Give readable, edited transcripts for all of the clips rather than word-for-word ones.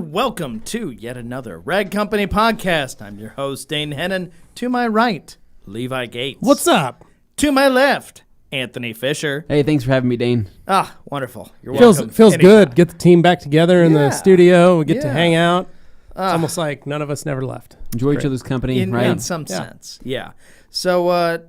and welcome to yet another Rag Company podcast. I'm your host, Dane Hennen. To my right, Levi Gates. What's up? To my left, Anthony Fisher. Hey, thanks for having me, Dane. Ah, wonderful. You're welcome. Feels good. Get the team back together in the studio. We get to Yeah. hang out. It's almost like none of us never left. Enjoy each other's company, right? In some sense, yeah. So,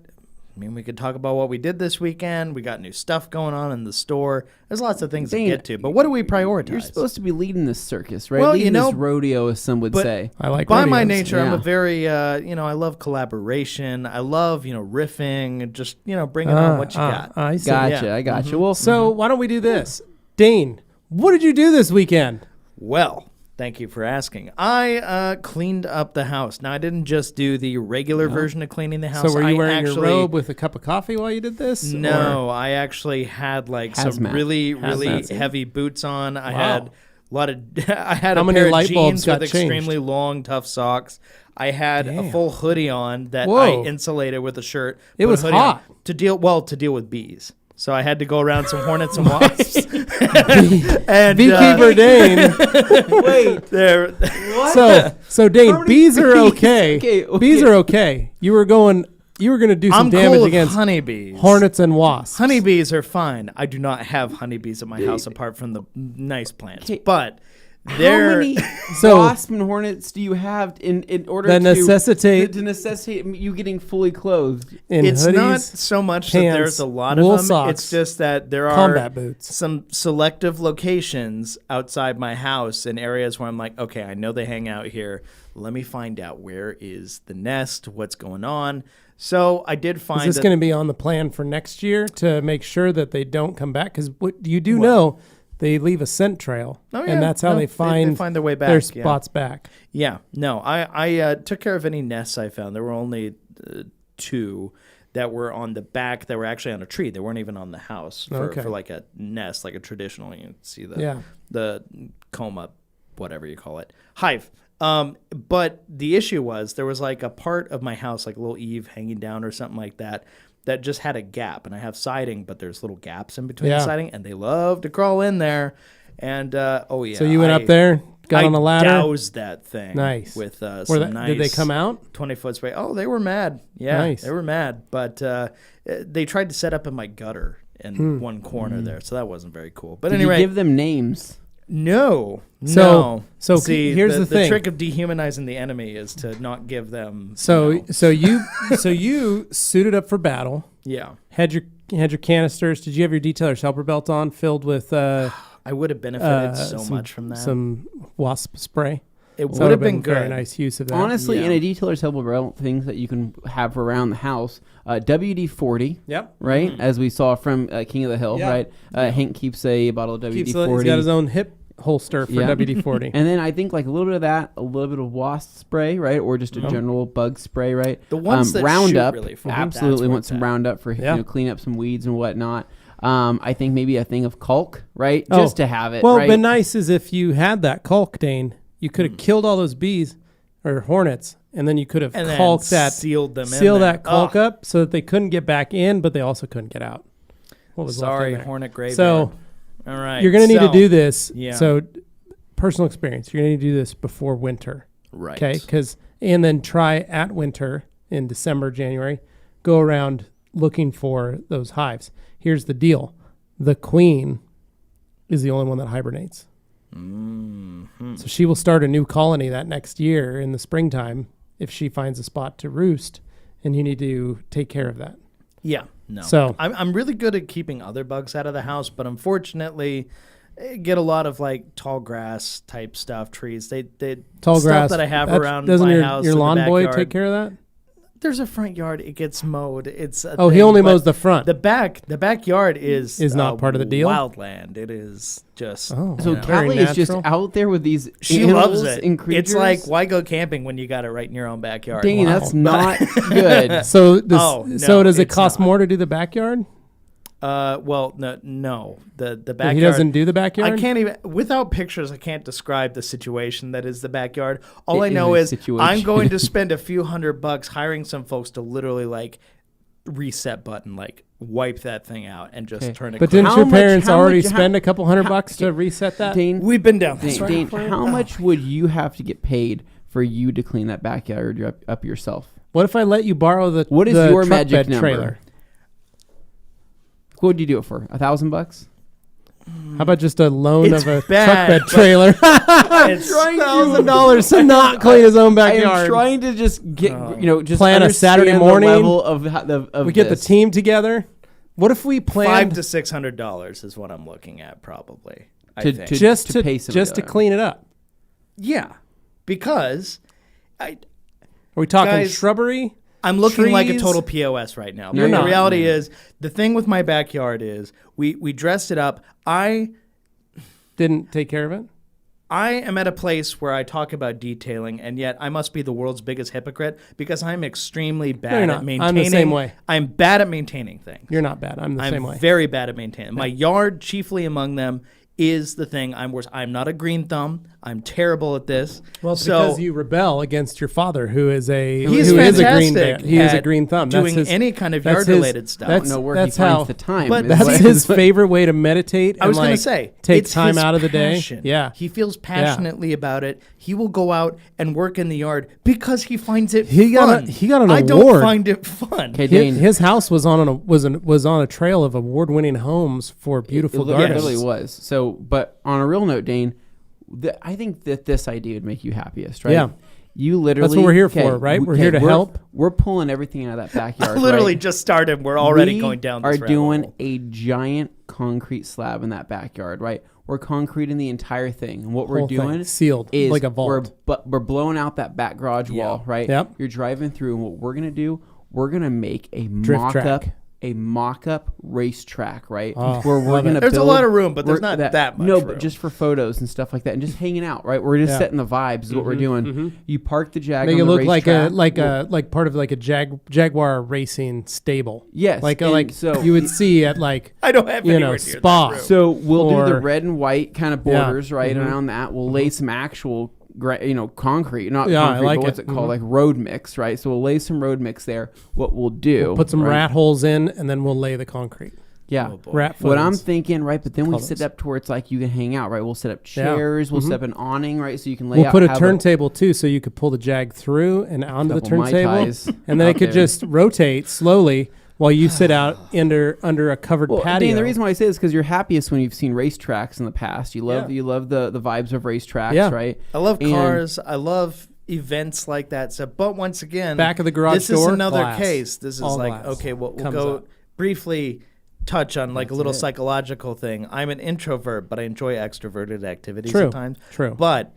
we could talk about what we did this weekend. We got new stuff going on in the store. There's lots of things Dane, to get to, but what do we prioritize? You're supposed to be leading this circus, right? Well, leading this rodeo, as some would say. I like By my rodeos. nature, I'm a Yeah. very, I love collaboration. I love, riffing and just, bringing on what you got. I see. Gotcha, Yeah. I gotcha. Well, So why don't we do this? Dane, what did you do this weekend? Well, thank you for asking. I cleaned up the house. Now, I didn't just do the regular version of cleaning the house. So were you I wearing actually, your robe with a cup of coffee while you did this? No, I actually had like some Hazmat. really Hazmat. heavy boots on. I Wow. had a lot of I had How a many pair of light bulbs jeans got with changed? extremely long, tough socks. I had a Damn. full hoodie on that Whoa. I insulated with a shirt. It put a was hoodie on hot. to deal with bees. So I had to go around some hornets and wasps. And Beekeeper Dane. wait. there. So Dane, many bees are bees? okay. Okay. Bees are okay. You were going to do some I'm damage cool with against honeybees. hornets and wasps. Honeybees are fine. I do not have honeybees at my house apart from the nice plants. Okay. But How they're many So- wasps and hornets do you have in order That to necessitate- you getting fully clothed? in it's hoodies, not so much that pants, there's a lot wool of them. socks, It's just that there are combat boots. some selective locations outside my house in areas where I'm like, okay, I know they hang out here. Let me find out where is the nest, what's going on. So I did find Is this that- going to be on the plan for next year to make sure that they don't come back? Because what you do know, they leave a scent trail, Oh, yeah. and that's how No, they find their way back. their yeah. spots back. Yeah, no, I took care of any nests I found. There were only two that were on the back that were actually on a tree. They weren't even on the house for like a nest, like a traditional. You see the coma, whatever you call it, hive. But the issue was there was like a part of my house, like a little eave hanging down or something like that, that just had a gap. And I have siding, but there's little gaps in between the siding, and they love to crawl in there. And So you went up there, got on a ladder. I doused that thing. Nice. With Were some they- nice. Did they come out? 20-foot spray. Oh, they were mad. Yeah, Nice. they were mad. But they tried to set up in my gutter in one corner there, so that wasn't very cool. But Did anyway, you give them names? no. So See, here's the thing. The trick of dehumanizing the enemy is to not give them. So you suited up for battle. Yeah, Had your canisters. Did you have your detailer's helper belt on, filled with I would have benefited so some- much from that. some wasp spray? It So would have been very good. nice use of that. Honestly, Yeah. in a detailer's helper belt, things that you can have around the house, WD-40, Yep. right? As we saw from King of the Hill, Yeah. right? Hank keeps a bottle of He's WD-40. got his own hip holster for Yeah. WD-40. And then I think like a little bit of that, a little bit of wasp spray, right? Or just a general bug spray, right? The ones that Roundup, shoot really far. absolutely That's where want it's some at. Roundup for Yeah. clean up some weeds and whatnot. I think maybe a thing of caulk, right? Oh. Just to have it, Well, right? but nice is if you had that caulk, Dane, you could have killed all those bees or hornets, and then you could have And then caulked that, sealed them in seal there. that caulk Oh. up so that they couldn't get back in, but they also couldn't get out. What was left in Sorry, there? Hornet Graveyard. So all right, you're going to need to do this. Yeah. So personal experience, you're going to need to do this before winter. right. Okay, and then try at winter in December, January, go around looking for those hives. Here's the deal: the queen is the only one that hibernates, so she will start a new colony that next year in the springtime if she finds a spot to roost, and you need to take care of that. Yeah, no. So- I'm really good at keeping other bugs out of the house, but unfortunately, I get a lot of like tall grass type stuff, trees. They Tall stuff grass that I have that's- around doesn't my your, house. your in the lawn boy backyard. take care of that? There's a front yard. It gets mowed. It's a Oh, he thing, only but mows the front. The backyard is not part of the deal? Wildland. It is just. Oh, So yeah. Very Callie is just natural. out there with these She animals loves it. and creatures. It's like, why go camping when you got it right in your own backyard? Dang, Wow. that's not good. So Oh, no, so does it it's cost not. more to do the backyard? Well, no. The backyard. He doesn't do the backyard? I can't even, without pictures, I can't describe the situation that is the backyard. All It I is know a is situation. I'm going to spend a few $100 hiring some folks to literally like reset button, like wipe that thing out and just turn it. But clean. didn't your parents already spend a couple $100 to reset that? Dane, We've been down this Dane, how much would you have to get paid for you to clean that backyard up yourself? What if I let you borrow the What is your magic number? trailer? What would you do it for? $1,000? How about just a loan It's of a bad, truck bed trailer? It's $1,000 to not clean his own backyard. I am trying to just get, just plan a Saturday morning. The level of We get the team together. What if we planned $500 to $600 is what I'm looking at, probably. I To- think. to- just pay somebody just to other. clean it up? Yeah, because Are we talking Guys, shrubbery? I'm looking like a trees? total POS right now. You're But not. the reality is, the thing with my backyard is we dressed it up. I Didn't take care of it? am at a place where I talk about detailing, and yet I must be the world's biggest hypocrite because I'm extremely bad you're at not. maintaining. I'm the same way. I'm bad at maintaining things. You're not bad. I'm the same way. I'm very bad at maintaining. My yard, chiefly among them, is the thing I'm worse. I'm not a green thumb. I'm terrible at this. Well, it's so because you rebel against your father, who is a he's who is a fantastic. green he is a at green thumb. Doing That's his, any kind of that's yard his- related stuff. I don't know where he that's how- finds the time. but is That's what- his favorite way to meditate. I was going to say, take it's time his out of the passion. day. Yeah, he feels passionately about it. He will go out and work in the yard because he finds it He fun. got an I award. don't find it fun. Okay, His, Dane, his house was on a trail of award-winning homes for beautiful it gardens. really was. So, but on a real note, Dane, I think that this idea would make you happiest, right? Yeah. You literally. That's what we're here for, right? We're here to help. We're pulling everything out of that backyard. Literally right? just started. We're already We going down this are rabbit doing hole. a giant concrete slab in that backyard, right? We're concreting the entire thing. And what we're Whole thing, doing sealed, is like a vault. We're blowing out that back garage wall, right? Yep. You're driving through, and what we're going to do, we're going to make a Drift mock-up. track. A mock-up racetrack, right? Oh, Where we're love going to it. There's a build. lot of room, but there's we're- not that much No, room. but just for photos and stuff like that, and just hanging out, right? We're just Yeah. setting the vibes. Is what we're doing. You park the Jag. Make on it the look like a racetrack. like part of like a Jaguar racing stable. Yes, like and so- you would see at like I don't have anywhere near spa. that room. So we'll do the Or- red and white kind of Yeah. borders right around that. We'll lay some actual, concrete, not Yeah, I concrete, like but what's it. it called, like road mix, right? So we'll lay some road mix there. What we'll do, put some right? rat holes in, and then we'll lay the concrete. Yeah. Oh, boy. Rat What I'm footings. thinking, right? But then we Colors. set it up to where it's like you can hang out, right? We'll set up Yeah. chairs. We'll set up an awning, right? So you can lay We'll out. put a have turntable too, so you could pull the Jag through and onto the Couple Mai turntable, Tais and then it out could there. just rotate slowly while you sit out under a covered Well, patio. Dane, the reason why I say this is because you're happiest when you've seen racetracks in the past. You love the vibes of racetracks, Yeah. right? I love And- cars. I love events like that. So, but once again, Back of the garage this is door, another glass. case. This is All like, glass. okay, we'll Comes go up. briefly touch on like a little it. psychological thing. I'm an introvert, but I enjoy extroverted activities True, at times. true. But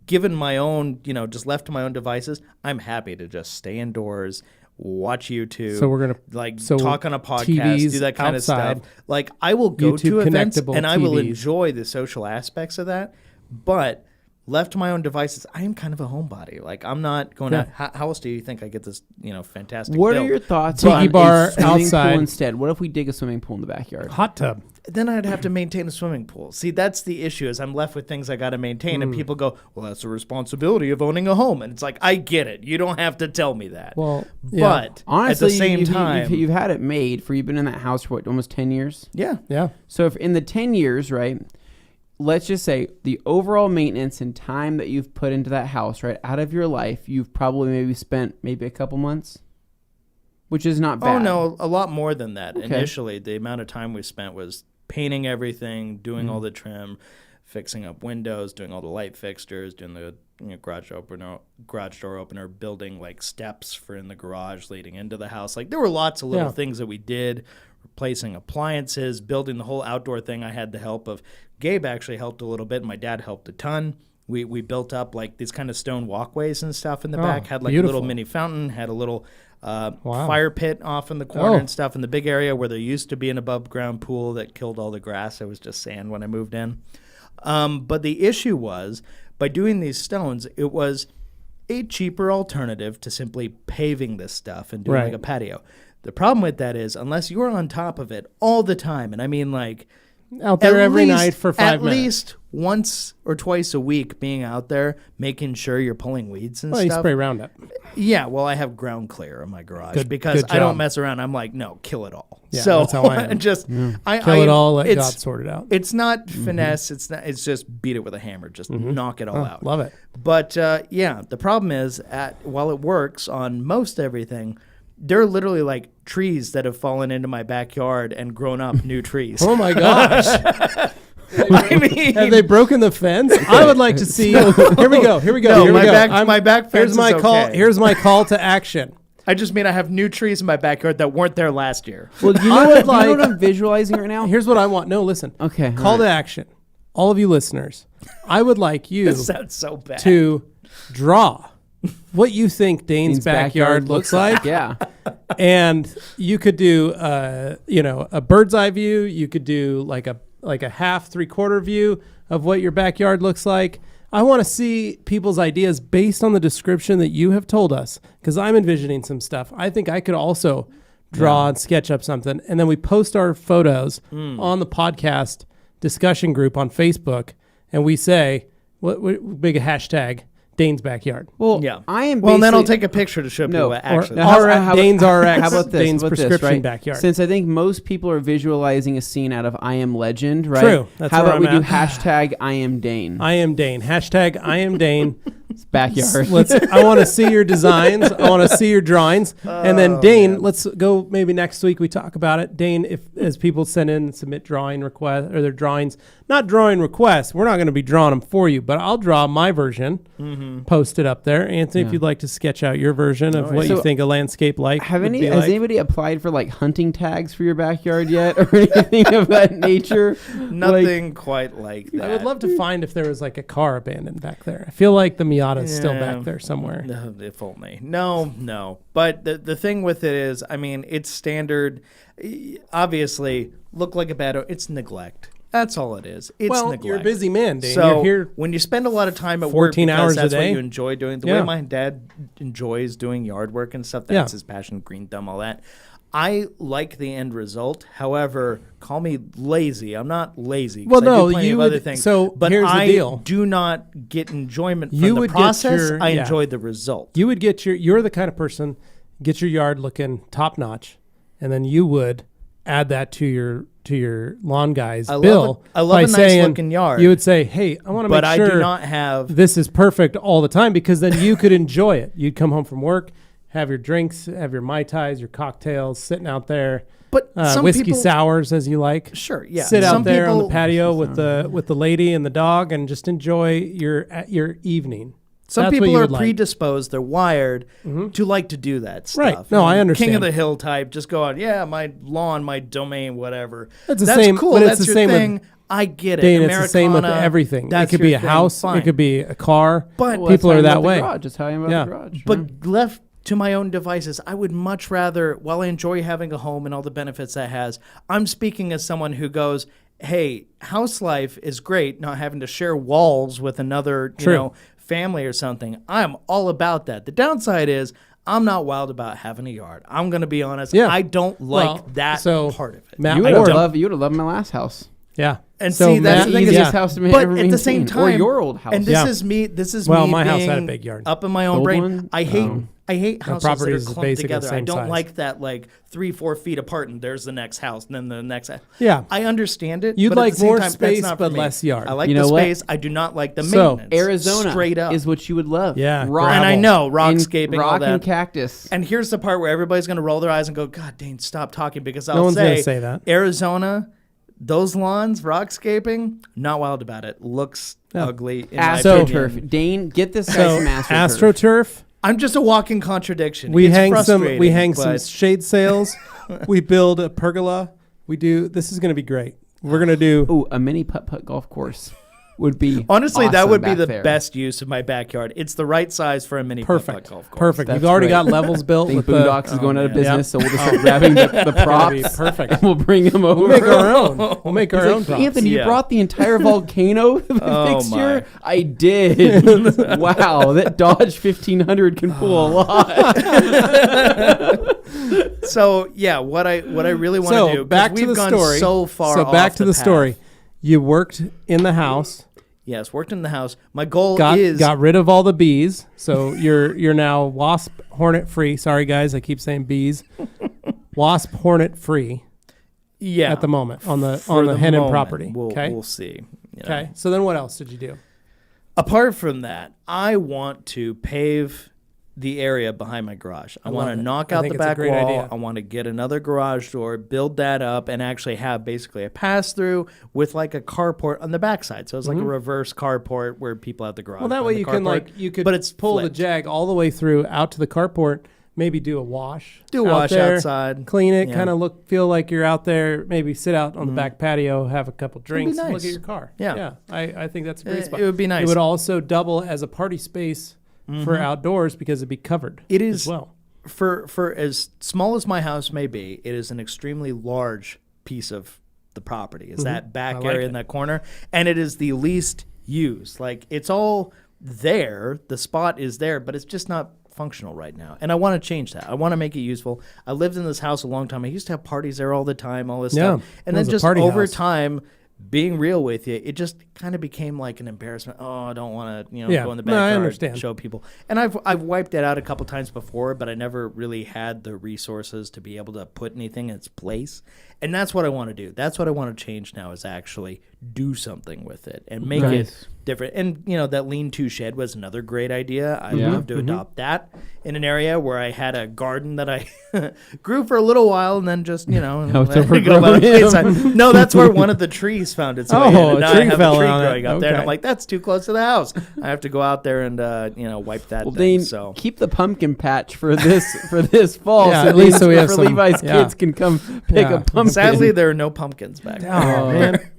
given my own, just left to my own devices, I'm happy to just stay indoors, watch YouTube. So we're gonna talk on a podcast, TVs do that kind outside, of stuff. Like I will go YouTube to events connectable and I will TVs. enjoy the social aspects of that. But left to my own devices, I am kind of a homebody. Like I'm not going Yeah. to. How else do you think I get this? Fantastic. What build? are your thoughts Tiki on bar a swimming outside. pool instead? What if we dig a swimming pool in the backyard? hot tub. Then I'd have to maintain a swimming pool. See, that's the issue. Is I'm left with things I got to maintain, and people go, "Well, that's the responsibility of owning a home." And it's like, I get it. You don't have to tell me that. Well, yeah. But Honestly, at the same you've, time, you've had it made for you've been in that house for what, almost 10 years. yeah, Yeah. So if in the 10 years, right, let's just say the overall maintenance and time that you've put into that house, right, out of your life, you've probably maybe spent maybe a couple months, which is not bad. Oh no, a lot more than that. Okay. Initially, the amount of time we spent was painting everything, doing Mm-hmm. all the trim, fixing up windows, doing all the light fixtures, doing the garage door opener, building like steps for in the garage leading into the house. Like there were lots of little Yeah. things that we did, replacing appliances, building the whole outdoor thing. I had the help of Gabe actually helped a little bit. My dad helped a ton. We built up like these kind of stone walkways and stuff in the Oh, back. Had like a beautiful. little mini fountain. Had a little Wow. fire pit off in the corner Oh. and stuff in the big area where there used to be an above ground pool that killed all the grass. It was just sand when I moved in. But the issue was by doing these stones, it was a cheaper alternative to simply paving this stuff and doing Right. like a patio. The problem with that is unless you're on top of it all the time, and I mean like Out there at every least- night for 5 at minutes. least once or twice a week being out there making sure you're pulling weeds and Well, you stuff. spray Roundup. Yeah, well, I have ground clear in my garage Good because I job. don't mess around. I'm like, no, kill it all. Yeah, so that's how I am. just Kill it all, let God sort it out. It's not finesse. It's not. It's just beat it with a hammer. Just knock it all out. Love it. But yeah, the problem is, while it works on most everything, there are literally like trees that have fallen into my backyard and grown up new trees. Oh my gosh. I mean, Have they broken the fence? I would like to see. Here we go. No, my back fence Here's my is call. okay. Here's my call to action. I just mean I have new trees in my backyard that weren't there last year. Well, you know what I'm visualizing right now? Here's what I want. No, listen. Okay. Call to action. All of you listeners, I would like you This sounds so bad. to draw what you think Dane's backyard looks like. Yeah. And you could do, a bird's eye view. You could do like a half, 3/4 view of what your backyard looks like. I want to see people's ideas based on the description that you have told us, because I'm envisioning some stuff. I think I could also draw and sketch up something, and then we post our photos on the podcast discussion group on Facebook, and we say, what big a hashtag, Dane's backyard. Well, Yeah. I am. Well, and then I'll basically- take a picture to show people what actually. Dane's RX. How about this? Dane's How about this, prescription right? backyard. Since I think most people are visualizing a scene out of I Am Legend, right? True. That's How where about we I'm do at. hashtag I Am Dane? I am Dane. Hashtag I am Dane. Backyard. I want to see your designs. I want to see your drawings. And then Dane, let's go maybe next week we talk about it. Dane, as people submit drawing requests or their drawings, not drawing requests, we're not going to be drawing them for you, but I'll draw my version, post it up there. Anthony, if you'd like to sketch out your version of what you So think a landscape Has would be anybody applied for like hunting tags for your backyard yet, or anything of that nature? Nothing quite like that. I would love to find if there was like a car abandoned back there. I feel like the Miata's still Yeah. back there somewhere. If only. No. But the thing with it is, I mean, it's standard. Obviously, look like a bad. It's neglect. That's all it is. It's neglect. You're a busy man, Dane. So you're here. when you spend a lot of time at work 14 because hours a that's what day. you enjoy doing, the Yeah. way my dad enjoys doing yard work and stuff, that's his passion, green thumb, all that. I like the end result. However, call me lazy. I'm not lazy. 'Cause Well, I do no, plenty you of would- other things. so but here's the I deal. do not get enjoyment You from the would get process. your- I yeah. enjoy the result. You would get you're the kind of person, get your yard looking top notch, and then you would add that to your lawn guy's bill. I love by a nice saying, looking yard. You would say, hey, I want to make But sure I do not have. this is perfect all the time, because then you could enjoy it. You'd come home from work, have your drinks, have your Mai Tais, your cocktails, sitting out there. But some Whiskey people, sours as you like. Sure, yeah. Sit out Some there on the people- patio with the lady and the dog, and just enjoy your evening. Some That's what people you are would like. predisposed, they're wired to like to do that stuff. Right. No, I understand. King of the hill type, just go out, yeah, my lawn, my domain, whatever. It's the That's same- cool. but it's That's the your same with- thing. I get it. Dane, it's the same with Americana, everything. It that's could be your a thing, house. fine. It could be a car. But Well, that's people how are I'm that about the way. garage. That's how I'm about Yeah. the garage. But left to my own devices, I would much rather, while I enjoy having a home and all the benefits that has, I'm speaking as someone who goes, hey, house life is great, not having to share walls with another family or something. I'm all about that. The downside is I'm not wild about having a yard. I'm going to be honest. Yeah. I don't like Well, that so, part of it. Matt you Ward- would have loved my last house. Yeah. And So see, that's Matt- the thing. The is, easiest house to but ever at the same maintain. Or time, your old house. and this Yeah. is me. This is Well, me my house had a being big yard. up in my own Old brain. one? I hate houses that property are is clumped basically the together. I same don't size. like that, like 3-4 feet apart, and there's the next house, and then the next. Yeah. I understand it. You'd but at like the same more time, that's space, not but for me. less yard. I like You the know what? space. I do not like the So, maintenance. Arizona straight up is what you would love. Yeah, rock, and I gravel. know and rockscaping, all rock and that. cactus. And here's the part where everybody's going to roll their eyes and go, "God, Dane, stop talking," because I'll No one's gonna say that. Arizona, those lawns, rockscaping, not wild about it. Looks ugly. In my AstroTurf. opinion. Dane, get this guy So some AstroTurf. AstroTurf. I'm just a walking contradiction. We It's hang some frustrating, shade sails. We build a pergola. This is going to be great. We're going to do Ooh, a mini putt-putt golf course would be Honestly, that awesome would be back the there. best use of my backyard. It's the right size for a mini perfect. golf course. Perfect. That's You've already great. got levels built I think with the Boondocks is going out of man. business, so we'll just start grabbing the It'll be props. perfect. And we'll bring them over. We'll make our own. We'll make our He's own like, props. Anthony, you Yeah. brought the entire volcano Oh, fixture? my. I did. Wow, that Dodge 1500 can pull a lot. So yeah, what I really want to do. 'cause back to we've the gone story. so far. So back off to the path. story. You worked in the house. Yes, worked in the house. My goal got rid of all the bees, so you're now wasp hornet free. Sorry guys, I keep saying bees. Wasp hornet free. Yeah, at the moment on the Hennen property. We'll see. Okay. So then what else did you do? Apart from that, I want to pave the area behind my garage. I want to knock out the back wall. Idea. I want to get another garage door, build that up, and actually have basically a pass-through with like a carport on the backside. So it's like a reverse carport where people have the garage. Well, that way you could but it's pull the Jag all the way through out to the carport. Maybe do a wash. Outside. Clean it, kind of feel like you're out there. Maybe sit out on the back patio, have a couple drinks, nice. Look at your car. Yeah. I think that's a great spot. It would be nice. It would also double as a party space for outdoors because it'd be covered. It is as well. For as small as my house may be, it is an extremely large piece of the property. It's that back area in that corner, and it is the least used. Like it's all there. The spot is there, but it's just not functional right now, and I want to change that. I want to make it useful. I lived in this house a long time. I used to have parties there all the time, all this stuff, and then just over time, being real with you, it just kind of became like an embarrassment. Oh, I don't want to, go in the backyard and show people. And I've wiped it out a couple times before, but I never really had the resources to be able to put anything in its place. And that's what I want to do. That's what I want to change now, is actually do something with it and make it different. And, that lean-to shed was another great idea. I'd love to adopt that in an area where I had a garden that I grew for a little while and then just, No, that's where one of the trees found its way in. And now I have a tree growing up there. And I'm like, that's too close to the house. I have to go out there and, wipe that thing. Dane, so keep the pumpkin patch for this fall. Yeah, so at least so we have some. Levi's kids can come pick a pumpkin. Sadly, there are no pumpkins back there. Oh, man.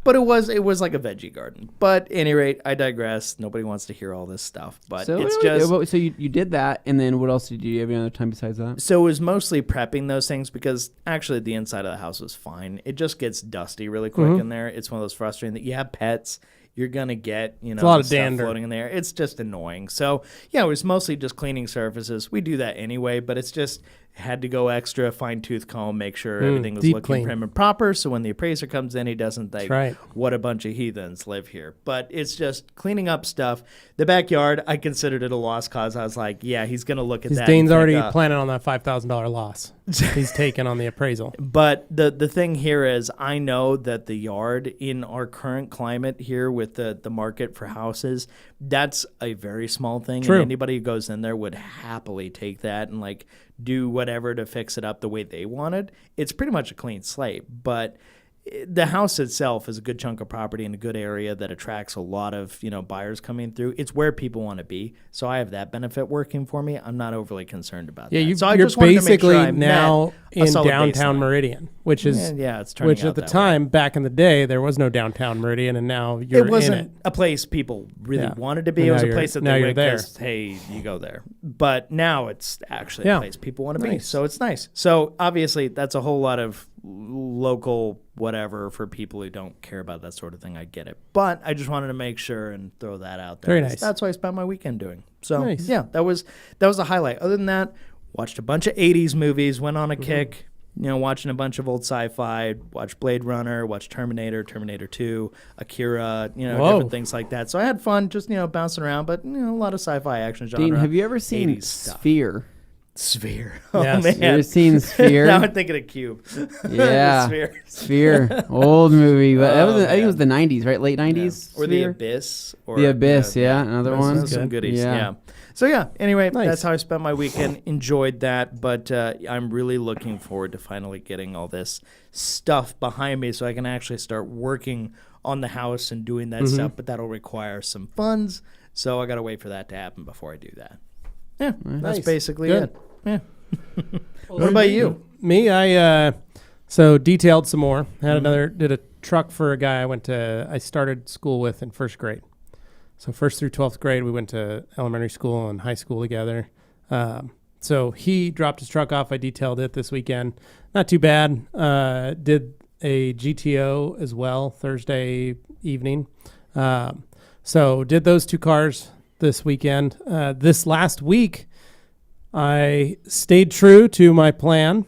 But it was like a veggie garden. But at any rate, I digress. Nobody wants to hear all this stuff. But so you did that, and then what else did you do? Have any other time besides that? So it was mostly prepping those things because actually the inside of the house was fine. It just gets dusty really quick in there. It's one of those frustrating that you have pets. You're going to get, a lot of dander floating in there. It's just annoying. So, it was mostly just cleaning surfaces. We do that anyway, but it's just had to go extra, fine-tooth comb, make sure everything was looking prim and proper. So when the appraiser comes in, he doesn't think, what a bunch of heathens live here. But it's just cleaning up stuff. The backyard, I considered it a lost cause. I was like, yeah, he's going to look at that. Dane's already planning on that $5,000 loss he's taken on the appraisal. But the thing here is I know that the yard in our current climate here with the market for houses, that's a very small thing. True. And anybody who goes in there would happily take that and do whatever to fix it up the way they wanted. It's pretty much a clean slate, but the house itself is a good chunk of property in a good area that attracts a lot of buyers coming through. It's where people want to be, so I have that beneffit working for me. I'm not overly concerned about that. You're basically now in downtown Meridian, which is it's turning which out at the that time back in the day there was no downtown Meridian, and now you're it wasn't in it. A place people really wanted to be. It was a place that they went because, hey, you go there. But now it's actually a place people want to be, so it's nice. So obviously that's a whole lot of local whatever for people who don't care about that sort of thing. I get it, but I just wanted to make sure and throw that out there. Very nice. That's what I spent my weekend doing. So that was a highlight. Other than that, watched a bunch of 80s movies, went on a kick, watching a bunch of old sci-fi, watched Blade Runner, watched Terminator 2, Akira, different things like that. So I had fun just bouncing around, but a lot of sci-fi action genre. Dean, have you ever seen Sphere? Sphere. Yes. Oh, man. You ever seen Sphere? Now I'm thinking of Cube. Yeah. Sphere. Old movie. But I think it was the 90s, right? Late 90s? Yeah. Or The Abyss. The Abyss, another one. Some goodies, yeah. So, anyway, that's how I spent my weekend. Enjoyed that, but I'm really looking forward to finally getting all this stuff behind me so I can actually start working on the house and doing that stuff, but that'll require some funds, so I got to wait for that to happen before I do that. Yeah, that's basically it. Yeah. What about you? Me, I detailed some more. Did a truck for a guy I started school with in first grade. So first through 12th grade, we went to elementary school and high school together. So he dropped his truck off. I detailed it this weekend. Not too bad. Did a GTO as well Thursday evening. So did those two cars this weekend. This last week, I stayed true to my plan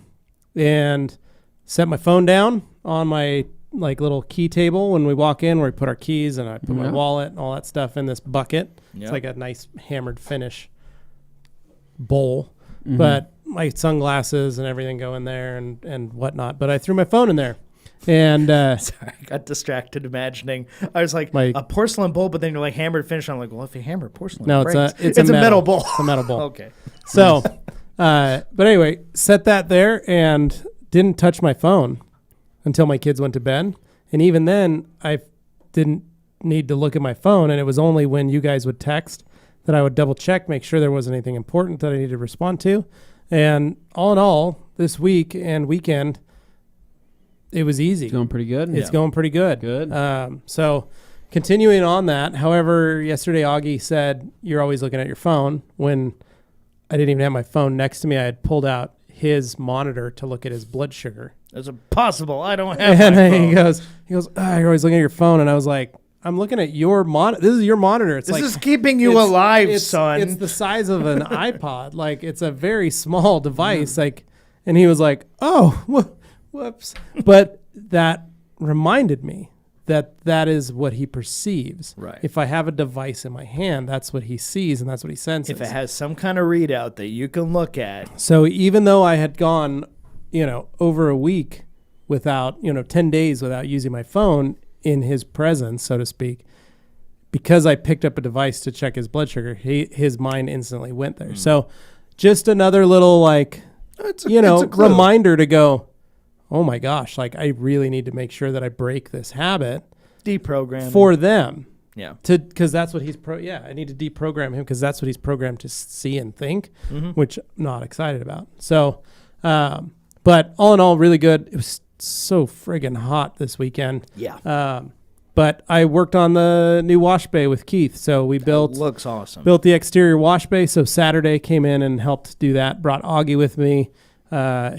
and set my phone down on my like little key table when we walk in where we put our keys, and I put my wallet and all that stuff in this bucket. It's like a nice hammered finish bowl. But my sunglasses and everything go in there and whatnot. But I threw my phone in there. And sorry, I got distracted imagining. I was like, a porcelain bowl, but then you're like hammered finish. I'm like, well, if you hammer porcelain, no, it's a metal bowl. It's a metal bowl. Okay. So, but anyway, set that there and didn't touch my phone until my kids went to bed. And even then, I didn't need to look at my phone. And it was only when you guys would text that I would double check, make sure there wasn't anything important that I needed to respond to. And all in all, this week and weekend, it was easy. It's going pretty good. It's going pretty good. Good. So continuing on that, however, yesterday Augie said, you're always looking at your phone. When I didn't even have my phone next to me, I had pulled out his monitor to look at his blood sugar. It's impossible. I don't have and my phone. He goes, you're always looking at your phone. And I was like, I'm looking at your monitor. This is your monitor. This is keeping you alive, son. It's the size of an iPod. Like, it's a very small device. Like, and he was like, oh, whoops. But that reminded me that is what he perceives. Right. If I have a device in my hand, that's what he sees and that's what he senses. If it has some kind of readout that you can look at. So even though I had gone, over a week without, 10 days without using my phone in his presence, so to speak, because I picked up a device to check his blood sugar, his mind instantly went there. So just another little reminder to go, oh my gosh, like I really need to make sure that I break this habit. Deprogram for them. Yeah. Because that's what he's I need to deprogram him because that's what he's programmed to see and think, which I'm not excited about. So, but all in all, really good. It was so friggin' hot this weekend. Yeah. But I worked on the new wash bay with Keith. So we looks awesome. Built the exterior wash bay. So Saturday came in and helped do that. Brought Augie with me.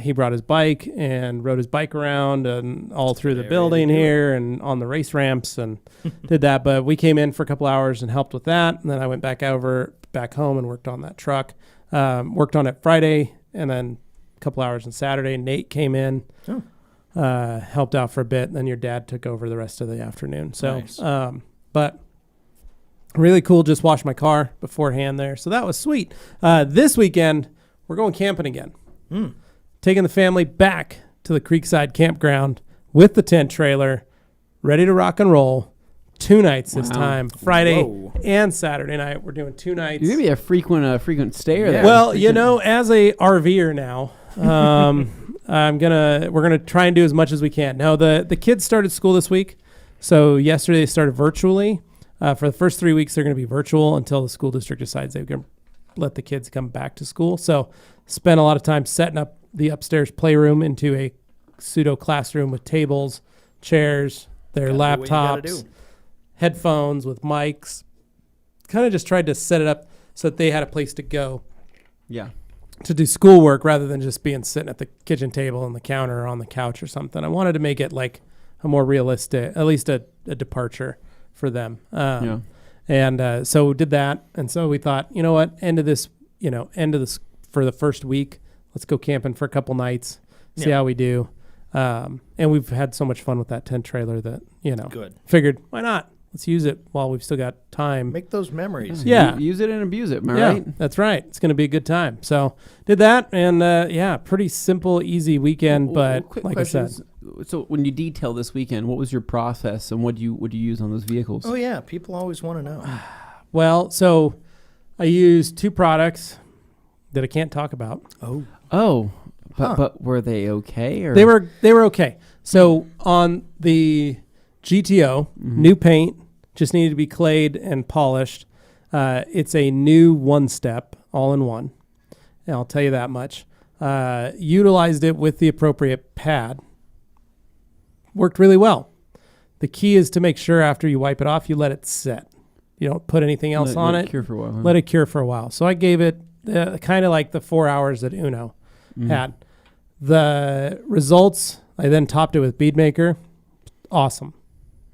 He brought his bike and rode his bike around and all through the building here and on the race ramps and did that. But we came in for a couple hours and helped with that. And then I went back home and worked on that truck. Worked on it Friday and then a couple hours on Saturday. Nate came in. Oh. Helped out for a bit, and then your dad took over the rest of the afternoon. So, nice. But really cool. Just washed my car beforehand there, so that was sweet. This weekend we're going camping again. Taking the family back to the Creekside campground with the tent trailer, ready to rock and roll. 2 nights this time, Friday and Saturday night. We're doing 2 nights. You're gonna be a frequent stayer there. Well, as a RVer now. We're gonna try and do as much as we can. Now the kids started school this week, so yesterday they started virtually. For the first 3 weeks, they're gonna be virtual until the school district decides they're gonna let the kids come back to school. So spent a lot of time setting up the upstairs playroom into a pseudo classroom with tables, chairs, their laptops, headphones with mics. Kind of just tried to set it up so that they had a place to go. Yeah. To do schoolwork rather than just sitting at the kitchen table on the counter or on the couch or something. I wanted to make it like a more realistic, at least a departure for them. And so we did that. And so we thought, you know what, end of this for the first week, let's go camping for a couple nights, see how we do. And we've had so much fun with that tent trailer that, figured why not? Let's use it while we've still got time. Make those memories. Yeah. Use it and abuse it, am I right? That's right. It's going to be a good time. So did that, and pretty simple, easy weekend, but quick like questions. I said. So when you detail this weekend, what was your process and what do you use on those vehicles? Oh, yeah. People always want to know. Well, so I used 2 products that I can't talk about. But were they okay? Or? They were okay. So on the GTO, new paint, just needed to be clayed and polished. It's a new 1-step, all-in-one. And I'll tell you that much. Utilized it with the appropriate pad. Worked really well. The key is to make sure after you wipe it off, you let it set. You don't put anything else on it. Let it cure for a while. Let it cure for a while. So I gave it kind of like the 4 hours that Uno had. The results, I then topped it with Bead Maker. Awesome.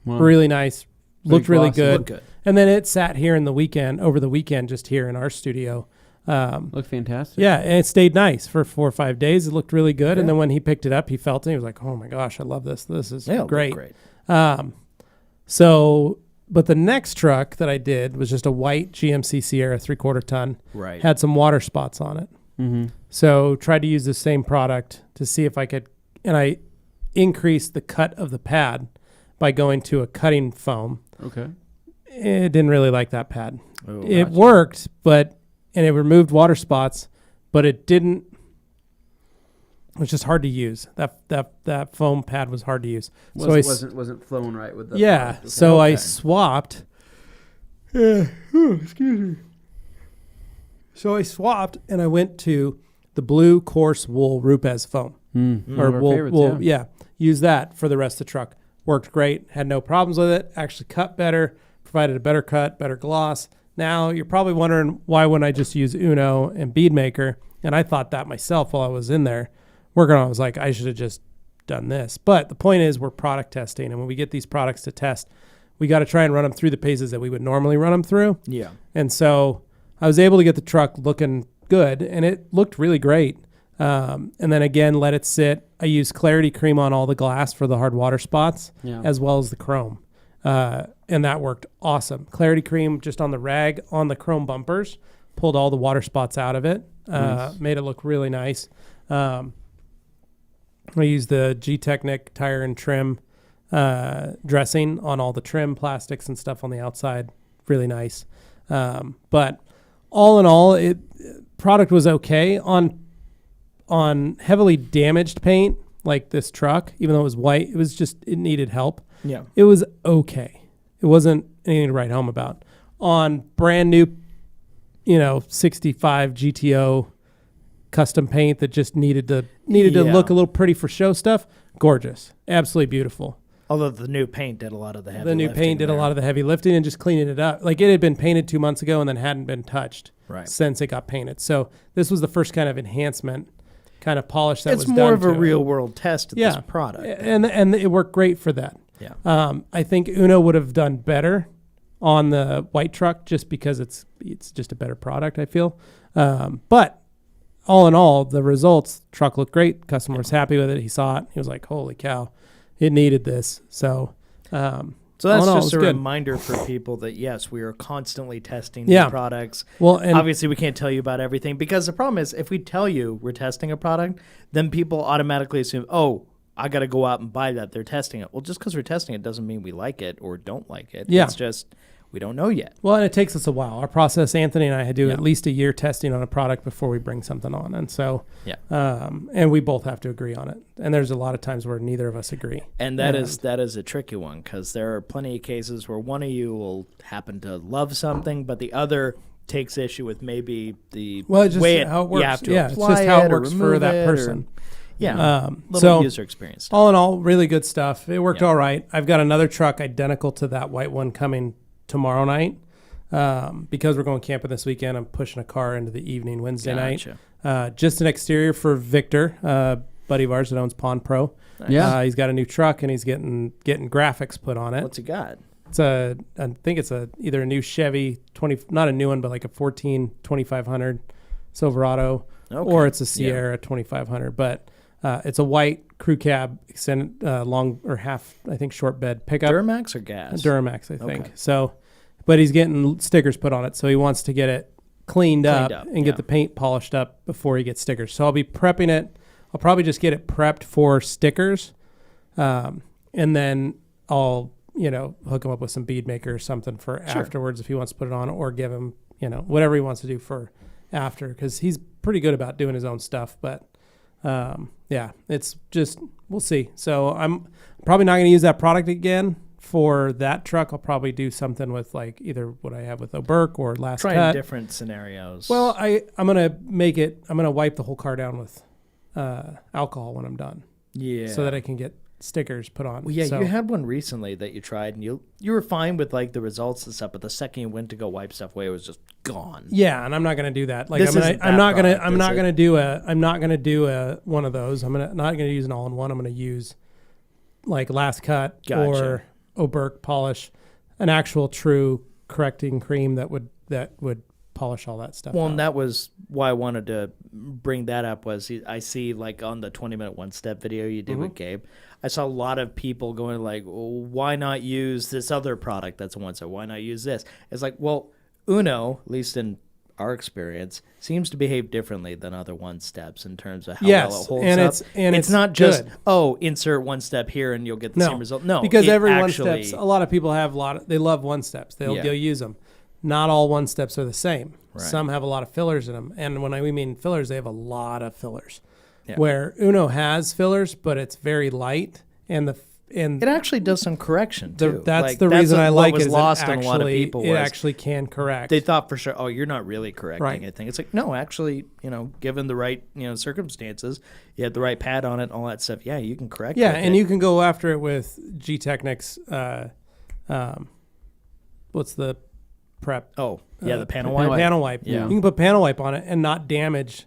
Wow. Really nice. Looked really good. And then it sat here over the weekend, just here in our studio, Looked fantastic. Yeah, and it stayed nice for 4 or 5 days. It looked really good. And then when he picked it up, he felt it. He was like, "Oh my gosh, I love this. This is great." But the next truck that I did was just a white GMC Sierra 3/4 ton. Right. Had some water spots on it. Mm-hmm. So tried to use the same product to see if I could, and I increased the cut of the pad by going to a cutting foam. Okay. It didn't really like that pad. Oh, it worked, and it removed water spots, but it didn't. It was just hard to use. That foam pad was hard to use. Wasn't flowing right with the product. Okay. So I swapped. Excuse me. So I swapped and I went to the blue coarse wool Rupes foam. Or wool. Yeah. Use that for the rest of the truck. Worked great. Had no problems with it. Actually cut better. Provided a better cut, better gloss. Now you're probably wondering why wouldn't I just use Uno and Bead Maker? And I thought that myself while I was in there working on it. I was like, I should have just done this. But the point is we're product testing. And when we get these products to test, we got to try and run them through the paces that we would normally run them through. Yeah. And so I was able to get the truck looking good, and it looked really great. And then again, let it sit. I used Clarity Cream on all the glass for the hard water spots, as well as the chrome. And that worked awesome. Clarity Cream just on the rag on the chrome bumpers, pulled all the water spots out of it, made it look really nice. I used the G-Technic tire and trim dressing on all the trim plastics and stuff on the outside. Really nice. But all in all, product was okay on heavily damaged paint like this truck. Even though it was white, it needed help. Yeah, it was okay. It wasn't anything to write home about. On brand new, 65 GTO custom paint that just needed to look a little pretty for show stuff. Gorgeous, absolutely beautiful. Although the new paint did a lot of the heavy lifting. The new paint did a lot of the heavy lifting and just cleaning it up. Like it had been painted 2 months ago and then hadn't been touched since it got painted. So this was the first kind of enhancement, kind of polish that was done. It's more of a real world test of this product. And it worked great for that. Yeah. I think Uno would have done better on the white truck just because it's just a better product, I feel. But all in all, the results, truck looked great. Customer was happy with it. He saw it. He was like, holy cow. It needed this. So that's just a reminder for people that, yes, we are constantly testing new products. Well, and obviously, we can't tell you about everything because the problem is if we tell you we're testing a product, then people automatically assume, oh, I got to go out and buy that. They're testing it. Well, just because we're testing it doesn't mean we like it or don't like it. Yeah. It's just we don't know yet. Well, and it takes us a while. Our process, Anthony and I do at least a year testing on a product before we bring something on. And so, and we both have to agree on it. And there's a lot of times where neither of us agree. And that is a tricky one because there are plenty of cases where one of you will happen to love something, but the other takes issue with maybe the way how it works. You have to it's just how it works for that person. Little user experience stuff. All in all, really good stuff. It worked all right. I've got another truck identical to that white one coming tomorrow night. Because we're going camping this weekend, I'm pushing a car into the evening Wednesday night. Just an exterior for Victor, buddy of ours that owns Pond Pro. Nice. He's got a new truck and he's getting graphics put on it. What's he got? I think it's either a new Chevy not a new one, but like a 14 2500 Silverado, or it's a Sierra 2500. But it's a white crew cab extended long or half, I think, short bed pickup. Duramax or gas? Duramax, I think. Okay. So, but he's getting stickers put on it, so he wants to get it cleaned up and get the paint polished up before he gets stickers. So I'll be prepping it. I'll probably just get it prepped for stickers, and then I'll hook him up with some bead maker or something for afterwards if he wants to put it on, or give him whatever he wants to do for after, because he's pretty good about doing his own stuff. But it's just, we'll see. So I'm probably not going to use that product again for that truck. I'll probably do something with like either what I have with O'Burke or Last Cut. Trying different scenarios. Well, I'm going to wipe the whole car down with alcohol when I'm done. Yeah. So that I can get stickers put on. Well, you had one recently that you tried and you were fine with like the results and stuff, but the second you went to go wipe stuff away, it was just gone. Yeah, and I'm not going to do that. Like I'm not going to do one of those. I'm not going to use an all-in-one. I'm going to use like Last Cut or O'Burke polish, an actual true correcting cream that would polish all that stuff Well, out. and that was why I wanted to bring that up. I see like on the 20-minute one-step video you did with Gabe, I saw a lot of people going like, well, why not use this other product that's a one-step? Why not use this? It's like, well, Uno, at least in our experience, seems to behave differently than other one-steps in terms of how well it holds up. It's not just, insert one step here and you'll get the same result. No, because every one-steps, a lot of people have they love one-steps. They'll use them. Not all one-steps are the same. Right. Some have a lot of fillers in them. And when we mean fillers, they have a lot of fillers. Yeah. Where Uno has fillers, but it's very light. And it actually does some correction, too. That's the reason I like it. Lost on a lot of people. It actually can correct. They thought for sure, you're not really correcting anything. It's like, no, actually, given the right circumstances, you had the right pad on it, all that stuff. Yeah, you can correct it. Yeah, and you can go after it with G-Technic's, what's the prep? The panel wipe. Panel wipe. Yeah. You can put panel wipe on it and not damage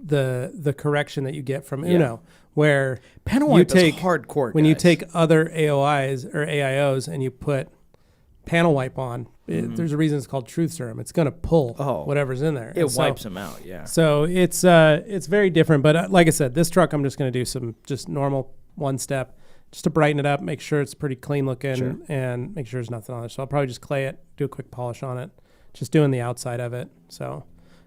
the correction that you get from Uno. Where panel wipe is hardcore. When you take other AOIs or AIOs and you put panel wipe on, there's a reason it's called truth serum. It's going to pull whatever's in there. It wipes them out. Yeah. So it's very different. But like I said, this truck I'm just going to do some just normal one step. Just to brighten it up, make sure it's pretty clean looking, and make sure there's nothing on it. So I'll probably just clay it, do a quick polish on it, just doing the outside of it. So,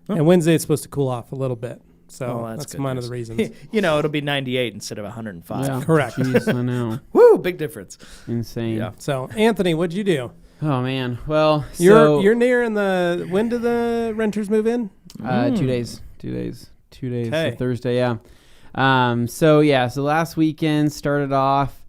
and Wednesday it's supposed to cool off a little bit. So that's one of the reasons. It'll be 98 instead of 105. Yeah. Correct. Jeez, I know. Woo, big difference. Insane. Yeah. So Anthony, what'd you do? Oh man. Well, you're nearing when do the renters move in? 2 days. 2 days. 2 days. Okay. So Thursday. Yeah. So last weekend started off,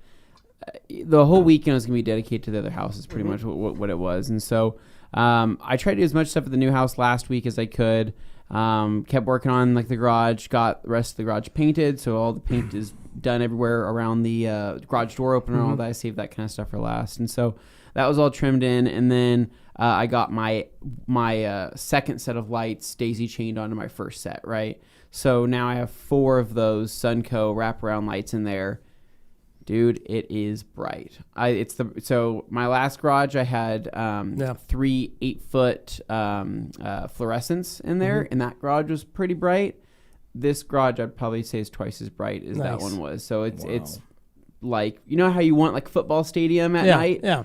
the whole weekend was going to be dedicated to the other houses, pretty much what it was. And so, I tried to do as much stuff at the new house last week as I could, kept working on like the garage, got the rest of the garage painted. So all the paint is done everywhere around the, garage door opener, all that. I saved that kind of stuff for last. And so that was all trimmed in. And then, I got my second set of lights daisy chained onto my first set. Right. So now I have 4 of those Sunco wraparound lights in there. Dude, it is bright. So my last garage, I had 3 8-foot fluorescents in there, and that garage was pretty bright. This garage, I'd probably say, is twice as bright as that one was. So it's like, you know how you want like football stadium at night? Yeah.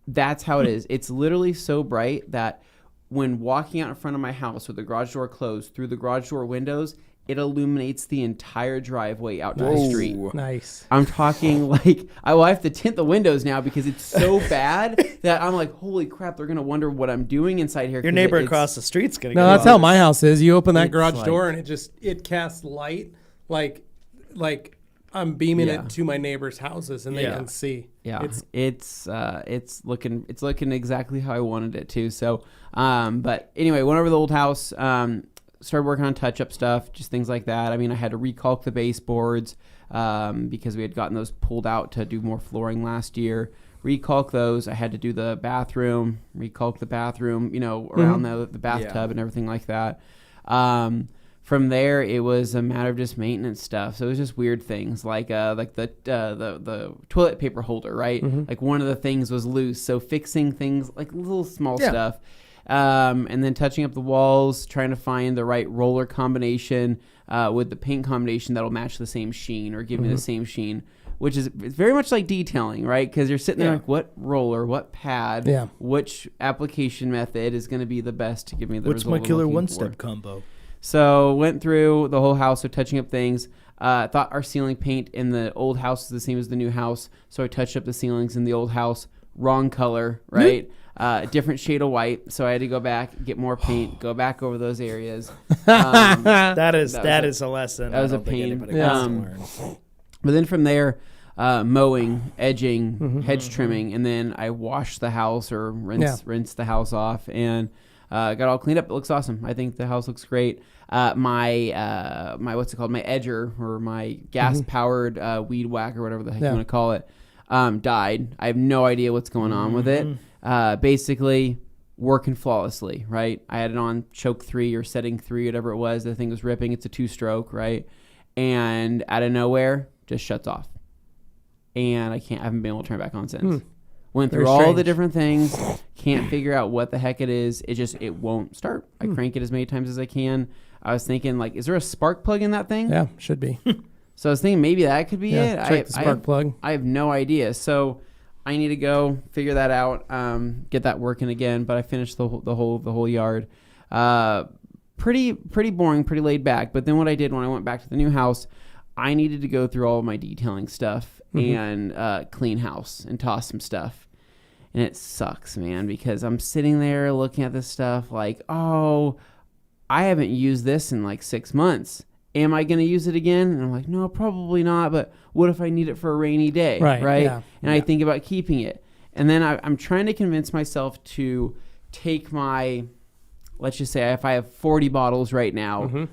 That's how it is. It's literally so bright that when walking out in front of my house with the garage door closed, through the garage door windows, it illuminates the entire driveway out to the street. Nice. I'm talking like, I have to tint the windows now because it's so bad that I'm like, holy crap, they're going to wonder what I'm doing inside here. Your neighbor across the street's going to No, that's how my house is. You open that garage door and it casts light like I'm beaming it to my neighbor's houses and they can see. Yeah, it's looking exactly how I wanted it to. So, but anyway, went over the old house, started working on touch-up stuff, just things like that. I mean, I had to recalk the baseboards because we had gotten those pulled out to do more flooring last year. Recalk those. I had to do the bathroom, recalk the bathroom, around the bathtub and everything like that. From there, it was a matter of just maintenance stuff. So it was just weird things like the toilet paper holder, right? Like one of the things was loose. So fixing things like little small stuff. And then touching up the walls, trying to find the right roller combination with the paint combination that'll match the same sheen or give me the same sheen, which is it's very much like detailing, right? Because you're sitting there like, what roller, what pad, which application method is going to be the best to give me the result. What's my killer one-step combo? So went through the whole house, so touching up things. Thought our ceiling paint in the old house is the same as the new house, so I touched up the ceilings in the old house. Wrong color, right? Different shade of white, so I had to go back, get more paint, go back over those areas. That is a lesson. That was a pain. But then from there, mowing, edging, hedge trimming, and then I washed the house or rinse the house off, and got all cleaned up. It looks awesome. I think the house looks great. My what's it called? My edger or my gas powered weed whacker, whatever the heck you want to call it, died. I have no idea what's going on with it. Basically working flawlessly, right? I had it on choke 3 or setting 3, whatever it was. The thing was ripping. It's a 2-stroke, right? And out of nowhere, just shuts off. And I haven't been able to turn it back on since. Went through all the different things. Can't figure out what the heck it is. It won't start. I crank it as many times as I can. I was thinking, like, is there a spark plug in that thing? Yeah, should be. So I was thinking maybe that could be it. Check the spark plug. I have no idea. So I need to go figure that out, get that working again. But I finished the whole yard. Pretty boring, pretty laid back. But then what I did when I went back to the new house, I needed to go through all of my detailing stuff and clean house and toss some stuff. And it sucks, man, because I'm sitting there looking at this stuff like, oh, I haven't used this in like 6 months. Am I going to use it again? And I'm like, no, probably not. But what if I need it for a rainy day? Right. Yeah. And I think about keeping it. And then I'm trying to convince myself to take my, let's just say if I have 40 bottles right now,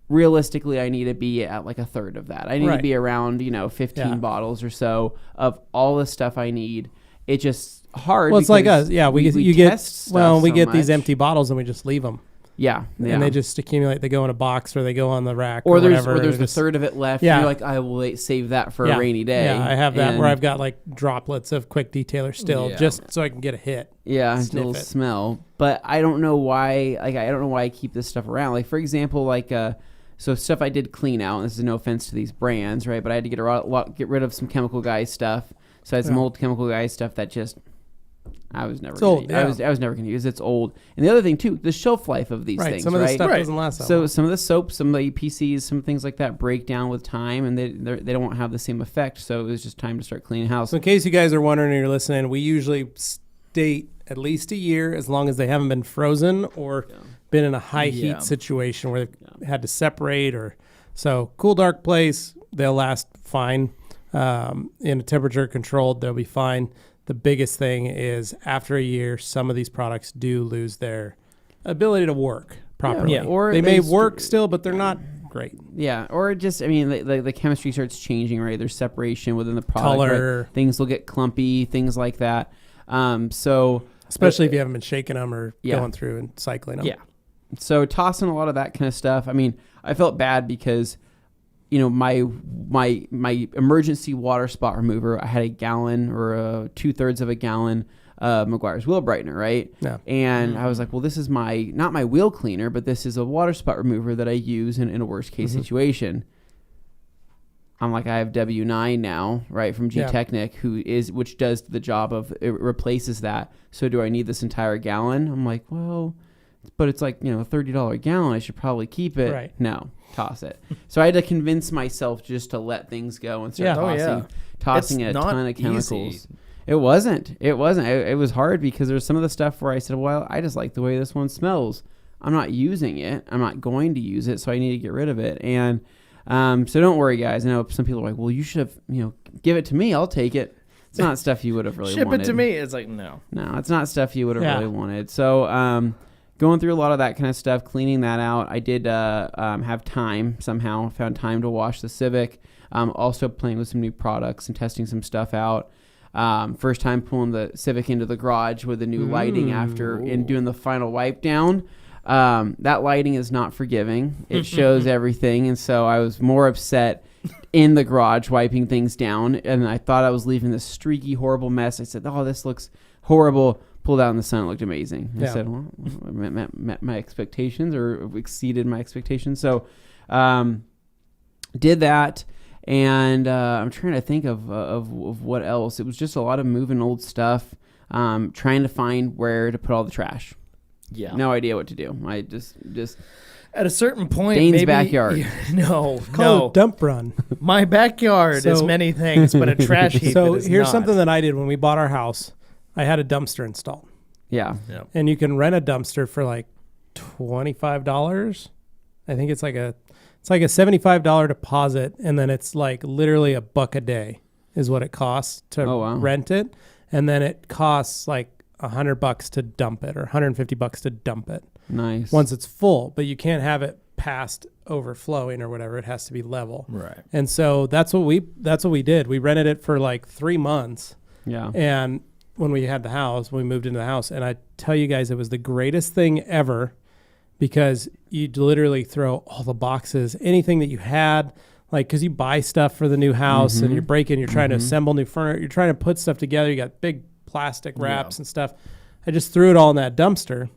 realistically, I need to be at like a third of that. I need to be around, 15 bottles or so of all the stuff I need. It's just hard. Well, it's like us. Yeah, we get these empty bottles and we just leave them. Yeah. And they just accumulate. They go in a box or they go on the rack or there's a third of it left. Yeah. And you're like, I will save that for a rainy day. Yeah, I have that where I've got like droplets of quick detailer still just so I can get a hit. Yeah, a little smell. But I don't know why. Like, I don't know why I keep this stuff around. Like, for example, like so stuff I did clean out. And this is no offense to these brands, right? But I had to get rid of some Chemical Guys stuff. So I had some old Chemical Guys stuff that just I was never going to use. It's old. And the other thing too, the shelf life of these things. Some of the stuff doesn't last that long. Some of the soaps, some of the EPCs, some things like that break down with time, and they don't have the same effect. So it was just time to start cleaning house. So in case you guys are wondering and you're listening, we usually state at least a year, as long as they haven't been frozen or been in a high heat situation where they've had to separate or so. Cool, dark place, they'll last fine. In a temperature controlled, they'll be fine. The biggest thing is after a year, some of these products do lose their ability to work properly. Yeah. Or they may work still, but they're not great. Yeah, or just, I mean, the chemistry starts changing, right? There's separation within the product. Color. Right? Things will get clumpy, things like that. Especially if you haven't been shaking them or going through and cycling them. Yeah. So tossing a lot of that kind of stuff. I mean, I felt bad because my emergency water spot remover, I had a gallon or 2/3 of a gallon McGuire's wheel brightener, right? Yeah. And I was like, well, this is not my wheel cleaner, but this is a water spot remover that I use in a worst case situation. I'm like, I have W9 now, right, from G-Technic, which does the job of, it replaces that. So do I need this entire gallon? I'm like, well, but it's like, a $30 gallon. I should probably keep it. Right. No, toss it. So I had to convince myself just to let things go and start tossing a ton of chemicals. Easy. It wasn't. It was hard because there's some of the stuff where I said, well, I just like the way this one smells. I'm not using it. I'm not going to use it, so I need to get rid of it. And so don't worry, guys. I know some people are like, well, you should have, give it to me. I'll take it. It's not stuff you would have really wanted. Ship it to me. It's like, no. No, it's not stuff you would have really wanted. So going through a lot of that kind of stuff, cleaning that out. I did have time somehow. Found time to wash the Civic. Also playing with some new products and testing some stuff out. First time pulling the Civic into the garage with the new lighting and doing the final wipe down. That lighting is not forgiving. It shows everything. And so I was more upset in the garage wiping things down. And I thought I was leaving this streaky, horrible mess. I said, oh, this looks horrible. Pulled out in the sun, it looked amazing. I said, well, met my expectations or exceeded my expectations. So did that. And I'm trying to think of what else. It was just a lot of moving old stuff, trying to find where to put all the trash. Yeah. No idea what to do. I just at a certain point, Dane's backyard. No. A dump run. My backyard is many things, but a trash heap. So is here's not. something that I did when we bought our house. I had a dumpster installed. Yeah. And you can rent a dumpster for like $25. I think it's like a $75 deposit, and then it's like literally $1 a day is what it costs to rent it, and then it costs like $100 to dump it or $150 to dump it. Nice. Once it's full, but you can't have it past overflowing or whatever. It has to be level. Right. And so that's what we did. We rented it for like 3 months. Yeah. And when we had the house, when we moved into the house, and I tell you guys, it was the greatest thing ever because you'd literally throw all the boxes, anything that you had, like, because you buy stuff for the new house and you're trying to assemble new furniture, you're trying to put stuff together. You got big plastic wraps and stuff. I just threw it all in that dumpster.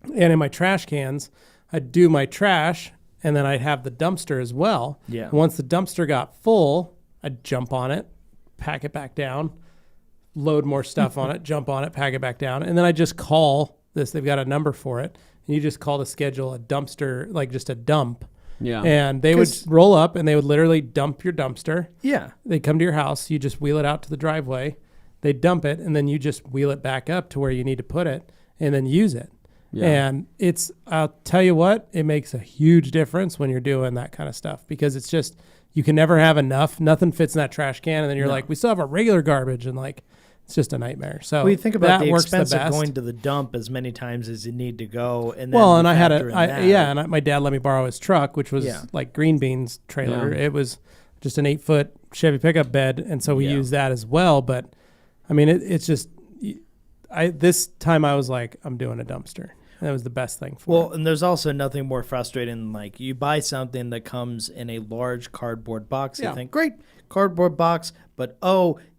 And in my trash cans, I'd do my trash, and then I'd have the dumpster as well. Yeah. And once the dumpster got full, I'd jump on it, pack it back down, load more stuff on it, jump on it, pack it back down. And then I just call this. They've got a number for it. And you just call to schedule a dumpster, like just a dump. Yeah. And they would roll up and they would literally dump your dumpster. Yeah. They come to your house. You just wheel it out to the driveway. They dump it, and then you just wheel it back up to where you need to put it and then use it. Yeah. And I'll tell you what, it makes a huge difference when you're doing that kind of stuff, because it's just, you can never have enough. Nothing fits in that trash can. And then you're like, we still have our regular garbage. And like, it's just a nightmare. So you think about the expense of going to the dump as many times as you need to go. And then I had my dad let me borrow his truck, which was like green beans trailer. Yeah. It was just an 8-foot Chevy pickup bed. And so we used that as well. But I mean, it's just, this time I was like, I'm doing a dumpster. And that was the best thing for it. And there's also nothing more frustrating than like you buy something that comes in a large cardboard box. You think, great, cardboard box, but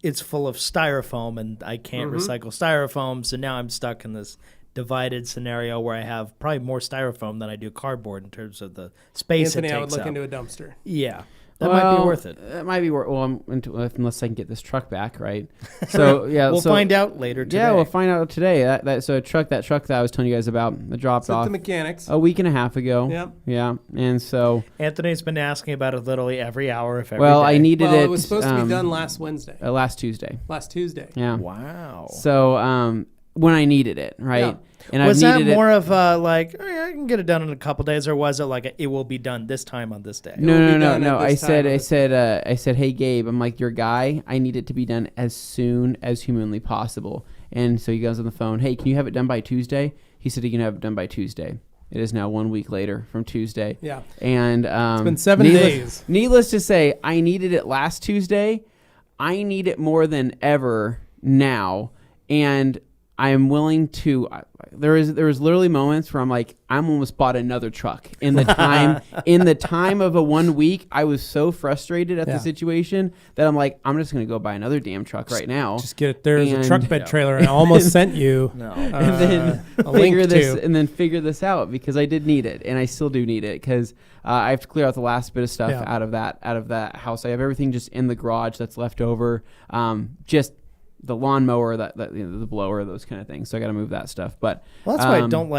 it's full of styrofoam and I can't recycle styrofoam. So now I'm stuck in this divided scenario where I have probably more styrofoam than I do cardboard in terms of the space it takes up. I would look into a dumpster. Yeah. That might be worth it. It might be worth. Well, unless I can get this truck back, right? So we'll find out later today. Yeah, we'll find out today. That truck that I was telling you guys about, the dropped off the mechanics a week and a half ago. Yep. Yeah, and so Anthony's been asking about it literally every hour of every day. I needed it. It was supposed to be done last Wednesday. Last Tuesday. Yeah. Wow. So when I needed it, right? Yeah. And was that more of I can get it done in a couple days, or was it like it will be done this time on this day? No. I said, hey Gabe, I'm like your guy. I need it to be done as soon as humanly possible. And so he goes on the phone. Hey, can you have it done by Tuesday? He said he can have it done by Tuesday. It is now 1 week later from Tuesday. Yeah. And it's been 7 days. Needless to say, I needed it last Tuesday. I need it more than ever now, and I am willing to. There was literally moments where I'm like, I'm almost bought another truck in the time of a 1 week. I was so frustrated at the situation that I'm like, I'm just gonna go buy another damn truck right now. Just get it. There's a truck bed trailer, and I almost sent you. And then figure this out, because I did need it, and I still do need it, because I have to clear out the last bit of stuff out of that house. I have everything just in the garage that's left over. Just the lawnmower, the blower, those kind of things. So I got to move that stuff. But that's why I don't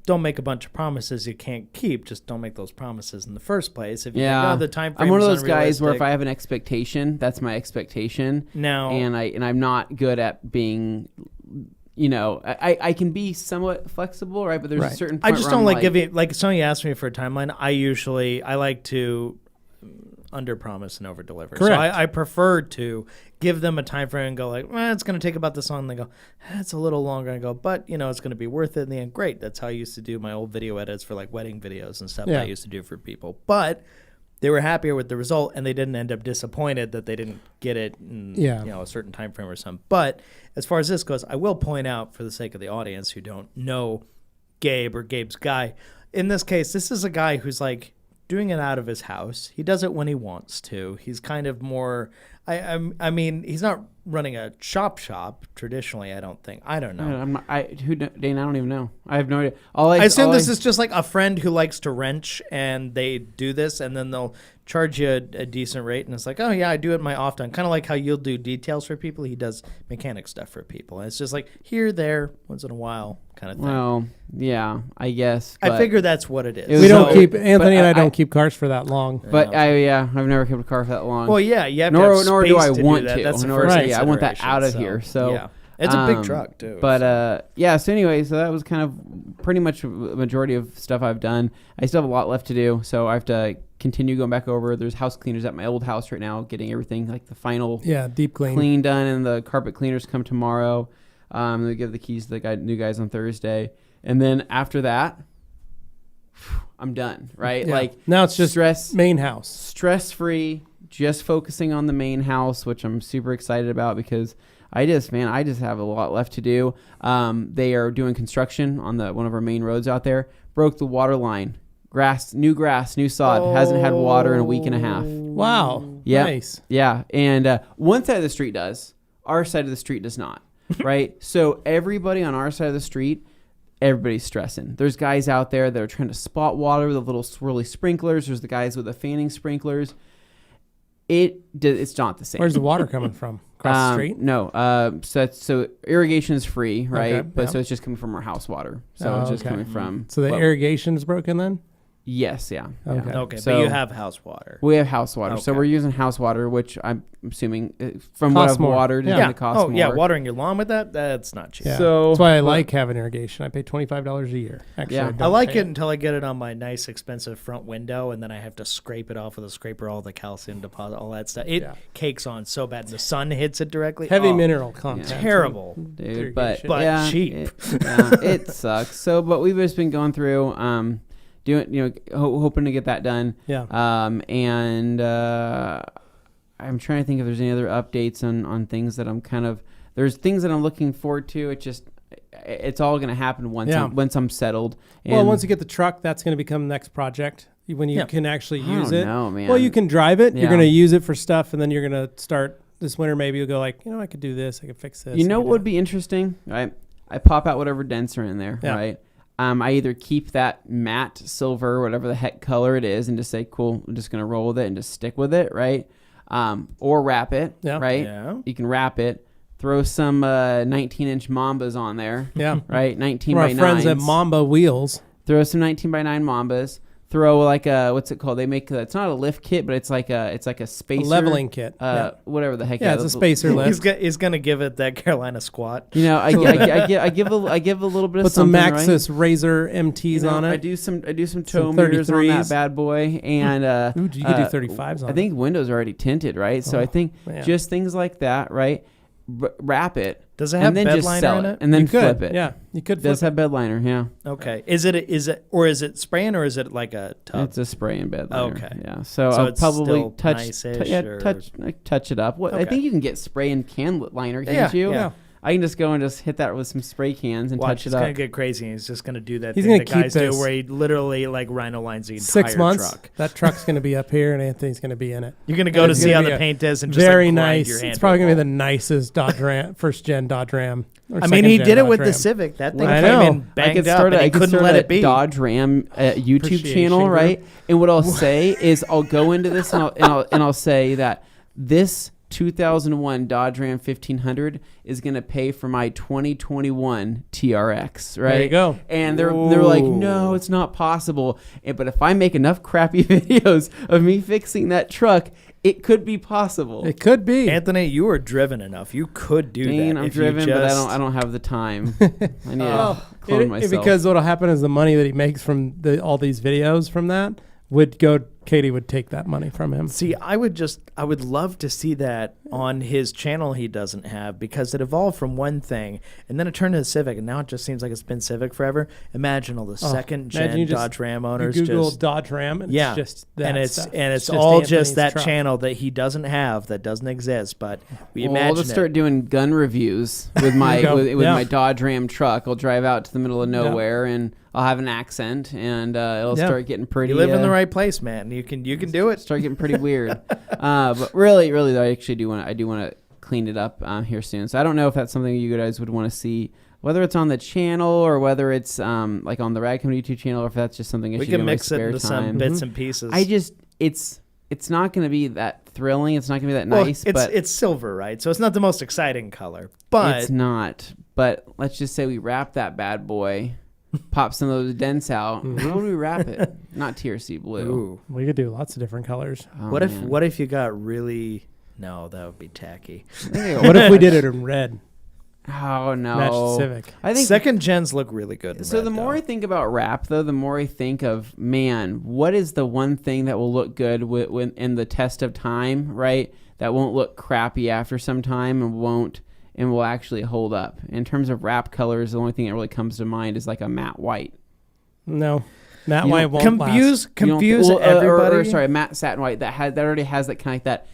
don't make a bunch of promises you can't keep. Just don't make those promises in the first place. If you think, the time frame I'm one of those guys where if I have an expectation, that's my expectation. Now, and I'm not good at being. I can be somewhat flexible, right? But there's a certain point I just don't like giving, like if somebody asks me for a timeline, I like to under promise and over deliver. Correct. So I prefer to give them a time frame and go like, it's going to take about this long. And they go, it's a little longer. And I go, but it's going to be worth it in the end. Great. That's how I used to do my old video edits for like wedding videos and stuff that I used to do for people. But they were happier with the result, and they didn't end up disappointed that they didn't get it in a certain time frame or something. But as far as this goes, I will point out, for the sake of the audience who don't know Gabe or Gabe's guy, in this case, this is a guy who's like doing it out of his house. He does it when he wants to. He's kind of more, I mean, he's not running a shop traditionally, I don't think. I don't know. Dane, I don't even know. I have no idea. I assume this is just like a friend who likes to wrench, and they do this, and then they'll charge you a decent rate, and it's like, oh yeah, I do it in my off time. Kind of like how you'll do details for people. He does mechanic stuff for people. And it's just like here, there, once in a while kind of thing. Well, yeah, I guess. I figure that's what it is. We don't keep, Anthony and I don't keep cars for that long. But I've never kept a car for that long. Well, yeah, you have nor do I want to. That's I want that out of here. So yeah. It's a big truck too. But so anyway, so that was kind of pretty much the majority of stuff I've done. I still have a lot left to do, so I have to continue going back over. There's house cleaners at my old house right now, getting everything like the final deep clean done, and the carpet cleaners come tomorrow. They give the keys to the new guys on Thursday, and then after that, I'm done. Right? Yeah. Like now it's just main house, stress free, just focusing on the main house, which I'm super excited about because I just have a lot left to do. They are doing construction on one of our main roads out there. Broke the water line. New sod. Hasn't had water in a week and a half. Wow. Yep. Nice. Yeah. And one side of the street does. Our side of the street does not, right? So everybody on our side of the street, everybody's stressing. There's guys out there that are trying to spot water with the little swirly sprinklers. There's the guys with the fanning sprinklers. It's not the same. Where's the water coming from? Across the street? No. So irrigation is free, right? Okay, But so it's just coming from our house water. So it's just coming from. So the irrigation's broken then? Yes, yeah. Okay. Yeah. Okay, So but you have house water. we have house water. So Okay. we're using house water, which I'm assuming from Costs what I've more. watered, Yeah. it's going to cost Oh, more. yeah, watering your lawn with that's not cheap. Yeah. So That's why I like having irrigation. I pay $25 a year. Actually, Yeah. don't I like pay it until I get it on my nice, expensive front window, and then I have to scrape it off with a scraper, all the calcium deposit, all that stuff. It cakes on so bad, and the sun hits it directly. Heavy Oh, mineral content. terrible. dude, but But cheap. It sucks. So, but we've just been going through, doing, hoping to get that done. Yeah. And I'm trying to think if there's any other updates on things that there's things that I'm looking forward to. It's all going to happen once I'm settled. And Well, once you get the truck, that's going to become the next project when you can actually use it. know, man. Well, you can drive it. You're Yeah. going to use it for stuff, and then you're going to start this winter. Maybe you'll go like, I could do this. I could fix this. You know what would be interesting, right? I pop out whatever dents are in there, Yeah. right? I either keep that matte silver, whatever the heck color it is, and just say, cool, I'm just going to roll with it and just stick with it, right? Or wrap it, Yeah. right? Yeah. You can wrap it, throw some 19-inch Mambas on there, Yeah. right? 19 From our by 9s. friends at Mamba Wheels. Throw some 19 by 9 Mambas. Throw like a, what's it called? They make, it's not a lift kit, but it's like a spacer. A leveling kit. Whatever the heck. Yeah, it's a spacer lift. He's gonna give it that Carolina squat. I give a little bit of Put some something, right? Maxxis Razor MTs on it. I do some toe mirrors on 33s. that bad boy, and Ooh, you could do 35s on I think windows are already tinted, right? So I think man. just things like that, right? Wrap it. Does it have and then bed just liner sell in it, it? and then You could. flip it. Yeah, you could It flip does have bed liner, yeah. Okay. Is it spraying or is it like a tub? It's a spray and bed liner. Okay. Yeah. So So I'll it's probably still touch nice-ish, or- touch it up. I Okay. think you can get spray and can liner, can't Yeah, you? yeah. I can just go and just hit that with some spray cans and Watch, touch it's it up. gonna get crazy. He's just gonna do that He's thing gonna that keep guys do, this. where he literally like rhino lines the entire 6 months. truck. That truck's going to be up here, and Anthony's going to be in it. You're gonna go to It's see gonna how be the a paint is and just Very like, grind nice. your hand It's probably to going to the be the nicest Dodge Ram, first gen Dodge Ram. or I mean, he second-gen did it Dodge with Ram. the Civic. That thing I came know. in I banged could up, start and he I could couldn't start let a it be. Dodge Ram YouTube Appreciation channel, group. right? And what I'll say is I'll go into this and I'll say that this 2001 Dodge Ram 1500 is going to pay for my 2021 TRX, right? There you go. And they're like, no, it's not possible. But if I make enough crappy videos of me fixing that truck, it could be possible. It could be. Anthony, you were driven enough. You could do Dane, that. I'm if you driven, but just- I don't have the time. I need to clone myself. Because what'll happen is the money that he makes from all these videos from that Katie would take that money from him. See, I would love to see that on his channel he doesn't have, because it evolved from one thing and then it turned into Civic, and now it just seems like it's been Civic forever. Imagine all the second gen Dodge Ram owners you Google just Dodge Ram and yeah, it's just that and it's stuff. and it's just all Anthony's just that truck. channel that he doesn't have, that doesn't exist, but we I'll imagine just start doing gun reviews with my There you go. with Yeah. my Dodge Ram truck. I'll drive out to the middle of nowhere and I'll have an accent, and it'll start getting pretty. You live in the right place, man. You can do it. Start getting pretty weird. But really, though, I actually do want to clean it up here soon. So I don't know if that's something you guys would want to see, whether it's on the channel or whether it's like on the Rad Company YouTube channel, or if that's just something I We should do can in my mix it spare into time. some bits and pieces. It's not going to be that thrilling. It's not going to be that well, nice. it's silver, right? So it's not the most exciting color, but It's not. But let's just say we wrap that bad boy, pop some of those dents out. How would we wrap it? Not TRC blue. ooh. We could do lots of different colors. Oh, What man. if you got really? No, that would be tacky. What if we did it in red? Oh no. Match the Civic. I think Second gens look really good. In so. red, The more though. I think about wrap, though, the more I think of, man, what is the one thing that will look good when in the test of time, right? That won't look crappy after some time and will actually hold up. In terms of wrap colors, the only thing that really comes to mind is like a matte white. No, matte You white don't won't last. confuse Well, everybody. or sorry, matte satin white that already has that kind of like that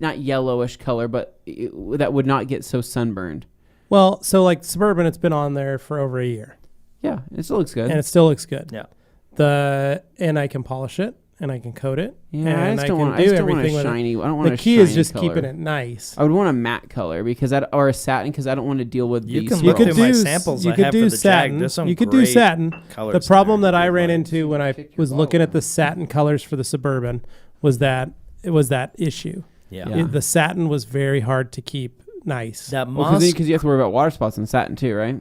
not yellowish color, but that would not get so sunburned. Well, so like Suburban, it's been on there for over a year, Yeah, it still looks good. and it still looks good. Yeah. And I can polish it, and I can coat it. Yeah, and I just don't want do a everything with it. shiny. I don't want The a key shiny is just color. keeping it nice. I would want a matte color or a satin because I don't want to deal with You these. can You look could through my do samples you I could have do for the satin. Jag. There's some You could do great satin. colors The in problem there. that I ran into when I was looking at the satin colors for the Suburban was that it was that issue. Yeah. The satin was very hard to keep nice, That moss, Because you have to worry about water spots in satin too, right?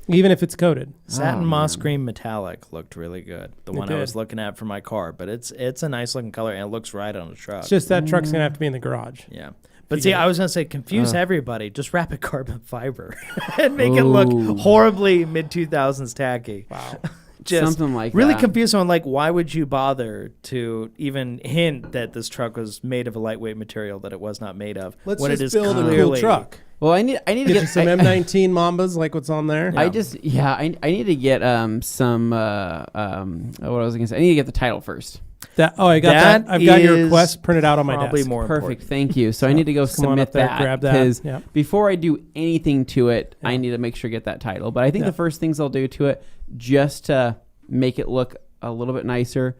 even if it's coated. satin Oh, moss man. green metallic looked really good. The one I was did. looking at for my car, but it's a nice looking color and it looks right on the truck. It's just that truck's gonna have to be in the garage. Yeah. But see, I was going to say, confuse everybody. Just wrap it carbon fiber and make it Ooh. look horribly mid-2000s tacky. Wow. Just Something like really that. confuse someone. Like, why would you bother to even hint that this truck was made of a lightweight material that it was not made of? Let's when just it is build a cool clearly- truck. Well, I need to Get you get some M19 Mambas like what's on there. I need to get some what was I gonna say? I need to get the title first. I got That that. I've got your is request printed out on my Probably desk. more Perfect, important. thank you. So I need to go Come on submit up there, that grab that. because Yep. before I do anything to it, I Yeah. need to make sure I get that title. But I think Yeah. the first things I'll do to it just to make it look a little bit nicer.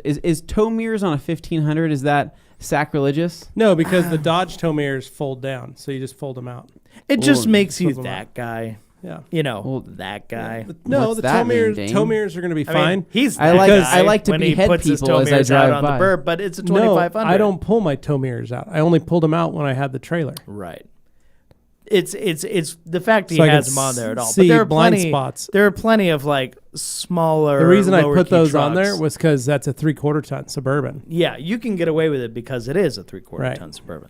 Is tow mirrors on a 1500? Is that sacrilegious? No, because the Dodge tow mirrors fold down, so you just fold them out. It just Ooh, makes you flip 'em that guy. Yeah. You know, Well, that guy. No, What's the that tow mean, mirrors. Dane? Tow mirrers are going to be I mean, fine. he's I that like- guy I like to when behead he puts his people tow as I mirrors out drive on by. the burb, but it's a No, 2500. I don't pull my tow mirrors out. I only pulled them out when I had the trailer. Right. It's the fact he So I can has them on there at all. see But there are blind plenty spots. There are plenty of like smaller. The reason I lower put key those on trucks. there was because that's a 3/4 ton Suburban. Yeah, you can get away with it because it is a 3/4 Right. ton Suburban.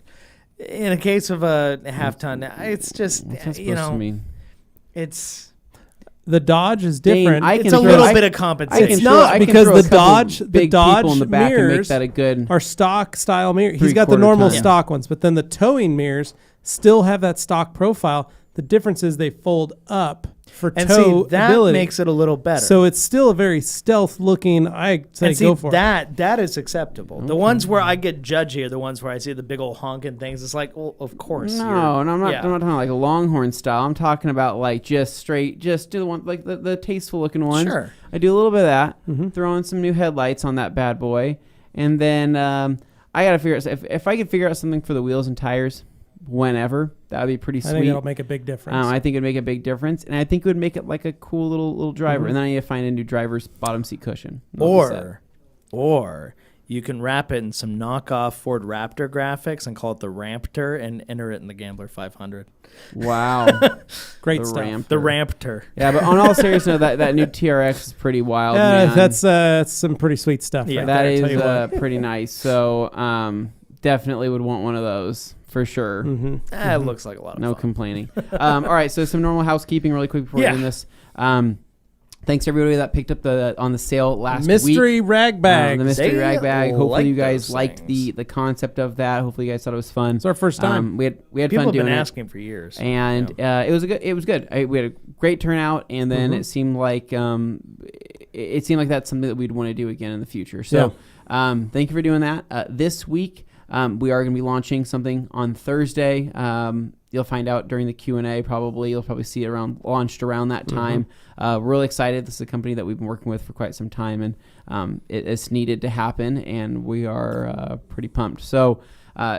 In a case of a half ton, it's just What's that supposed you know, to mean? it's The Dodge is Dane, different. I it's can a throw- little I- bit of I compensation. can It's throw- not I can because throw a the couple Dodge- the big Dodge people in the back and make mirrors that a good. are stock style mirror. He's got the 3/4 normal ton. stock ones, but then the towing mirrors still have that stock profile. The difference is they fold up for and tow see that ability. makes it a little better. So it's still a very stealth looking. I say and see, go for it. that is acceptable. The ones where I get judgy are the ones where I see the big old honking things. It's like, well, of course. No, you're- and I'm not. yeah. I'm not talking like a Longhorn style. I'm talking about like just straight. Just do the one like the tasteful looking ones. Sure. I do a little bit of that. Mm-hmm. Throw in some new headlights on that bad boy, and then I gotta figure out if I could figure out something for the wheels and tires, whenever that would be pretty I sweet. think it'll make a big difference. I think it'd make a big difference, and I think it would make it like a cool little driver. Mhm. And then I need to find a new driver's bottom seat cushion. That'll be set. Or you can wrap it in some knockoff Ford Raptor graphics and call it the Ramptor and enter it in the Gambler 500. Wow, Great the stuff. Ramp. The Ramptor. Yeah, but on all seriousness, that new TRX is pretty wild. Yeah, man. that's some pretty sweet stuff. Yeah. right That there, I is tell you what. pretty nice. So definitely would want one of those for sure. Mhm. It looks like a lot of No fun. complaining. All right, so some normal housekeeping really quick before we Yeah. end this. Thanks to everybody that picked up on the sale last week. Mystery rag bag. The mystery They rag bag. Hopefully like you guys those liked things. the concept of that. Hopefully you guys thought it was fun. It's our first time. We had People fun have doing been it. asking for years. And it was good. We had a great turnout, and then Mhm. it seemed like that's something that we'd want to do again in the future. So thank you for doing that. This week we are going to be launching something on Thursday. You'll find out during the Q&A probably. You'll probably see it launched around that time. We're really excited. This is a company that we've been working with for quite some time, and it's needed to happen, and we are pretty pumped. So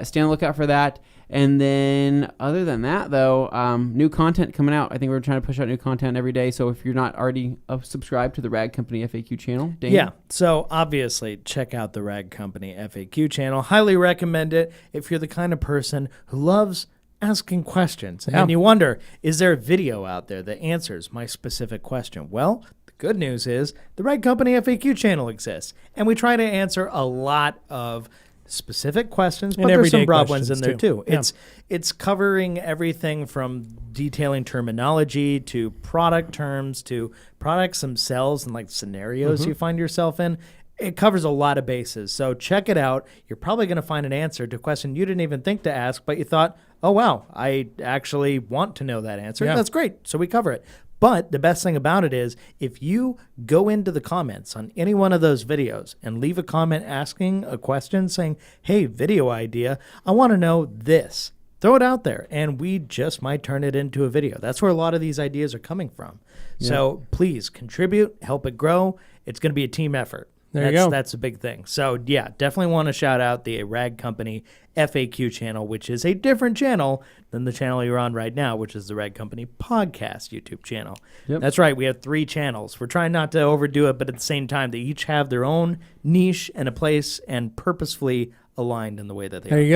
stay on the lookout for that. And then other than that, though, new content coming out. I think we're trying to push out new content every day. So if you're not already subscribed to the Rag Company FAQ channel, Dane? Yeah, so obviously check out the Rag Company FAQ channel. Highly recommend it if you're the kind of person who loves asking questions. Yeah. And you wonder, is there a video out there that answers my specific question? Well, the good news is the Rag Company FAQ channel exists. And we try to answer a lot of specific questions, but And there's some everyday broad ones in questions, there too. too. Yeah. It's covering everything from detailing terminology to product terms to products themselves and like scenarios you find yourself in. It covers a lot of bases. So check it out. You're probably going to find an answer to a question you didn't even think to ask, but you thought, oh, wow, I actually want to know that answer. Yeah. That's great. So we cover it. But the best thing about it is if you go into the comments on any one of those videos and leave a comment asking a question saying, hey, video idea, I want to know this. Throw it out there, and we just might turn it into a video. That's where a lot of these ideas are coming from. So please contribute, help it grow. It's going to be a team effort. There you go. That's a big thing. So, yeah, definitely want to shout out the Rag Company FAQ channel, which is a different channel than the channel you're on right now, which is the Rag Company Podcast YouTube channel. Yep. That's right. We have 3 channels. We're trying not to overdo it, but at the same time, they each have their own niche and a place and purposefully aligned in the way that they are. There you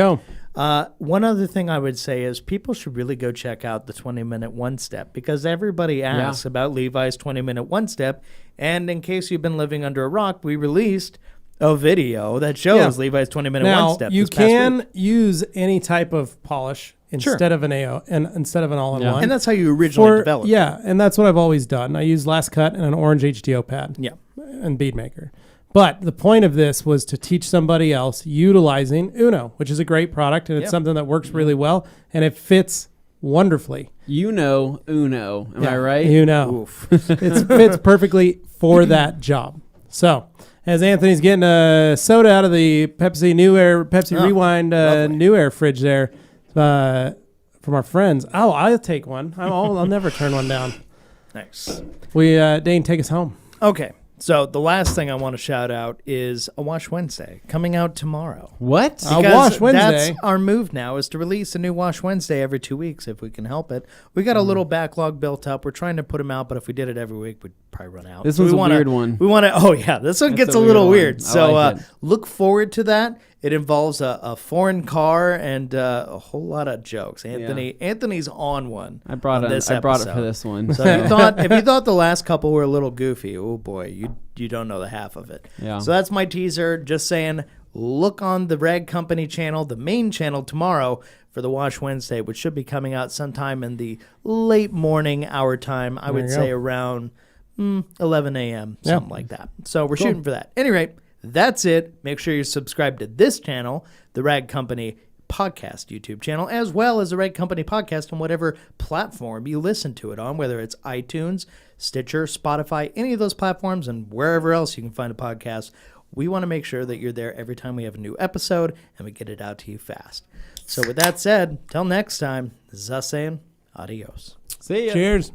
go. One other thing I would say is people should really go check out the 20-minute one-step because everybody asks about Levi's 20-minute one-step. And in case you've been living under a rock, we released a video that shows Levi's 20-minute one-step. Now, you can use any type of polish instead of an AO and instead of an all-in-one. And that's how you originally developed it. Yeah, and that's what I've always done. I use Last Cut and an orange HDO pad. Yeah. And bead maker. But the point of this was to teach somebody else utilizing Uno, which is a great product, and it's something that works really well, and it fits wonderfully. Uno. Am I right? Uno. It fits perfectly for that job. So, as Anthony's getting a soda out of the Pepsi Rewind New Air fridge there from our friends. Oh, I'll take one. I'll never turn one down. Nice. Dane, take us home. Okay. So the last thing I want to shout out is a Wash Wednesday coming out tomorrow. What? A Wash Wednesday. That's our move now is to release a new Wash Wednesday every 2 weeks if we can help it. We got a little backlog built up. We're trying to put them out, but if we did it every week, we'd probably run out. This one's a weird one. We want to. Oh yeah, this one gets a little weird. So like look forward to that. It involves a foreign car and a whole lot of jokes. Anthony's on one. I brought it for this one. So if you thought the last couple were a little goofy, oh boy, you don't know the half of it. Yeah. So that's my teaser. Just saying, look on the Rag Company channel, the main channel tomorrow for the Wash Wednesday, which should be coming out sometime in the late morning our time. I would say around 11 a.m. something like that. So we're shooting for that. At any rate. That's it. Make sure you're subscribed to this channel, the Rag Company Podcast YouTube channel, as well as the Rag Company Podcast on whatever platform you listen to it on, whether it's iTunes, Stitcher, Spotify, any of those platforms, and wherever else you can find a podcast. We want to make sure that you're there every time we have a new episode and we get it out to you fast. So with that said, till next time, this is us saying adios. See ya. Cheers.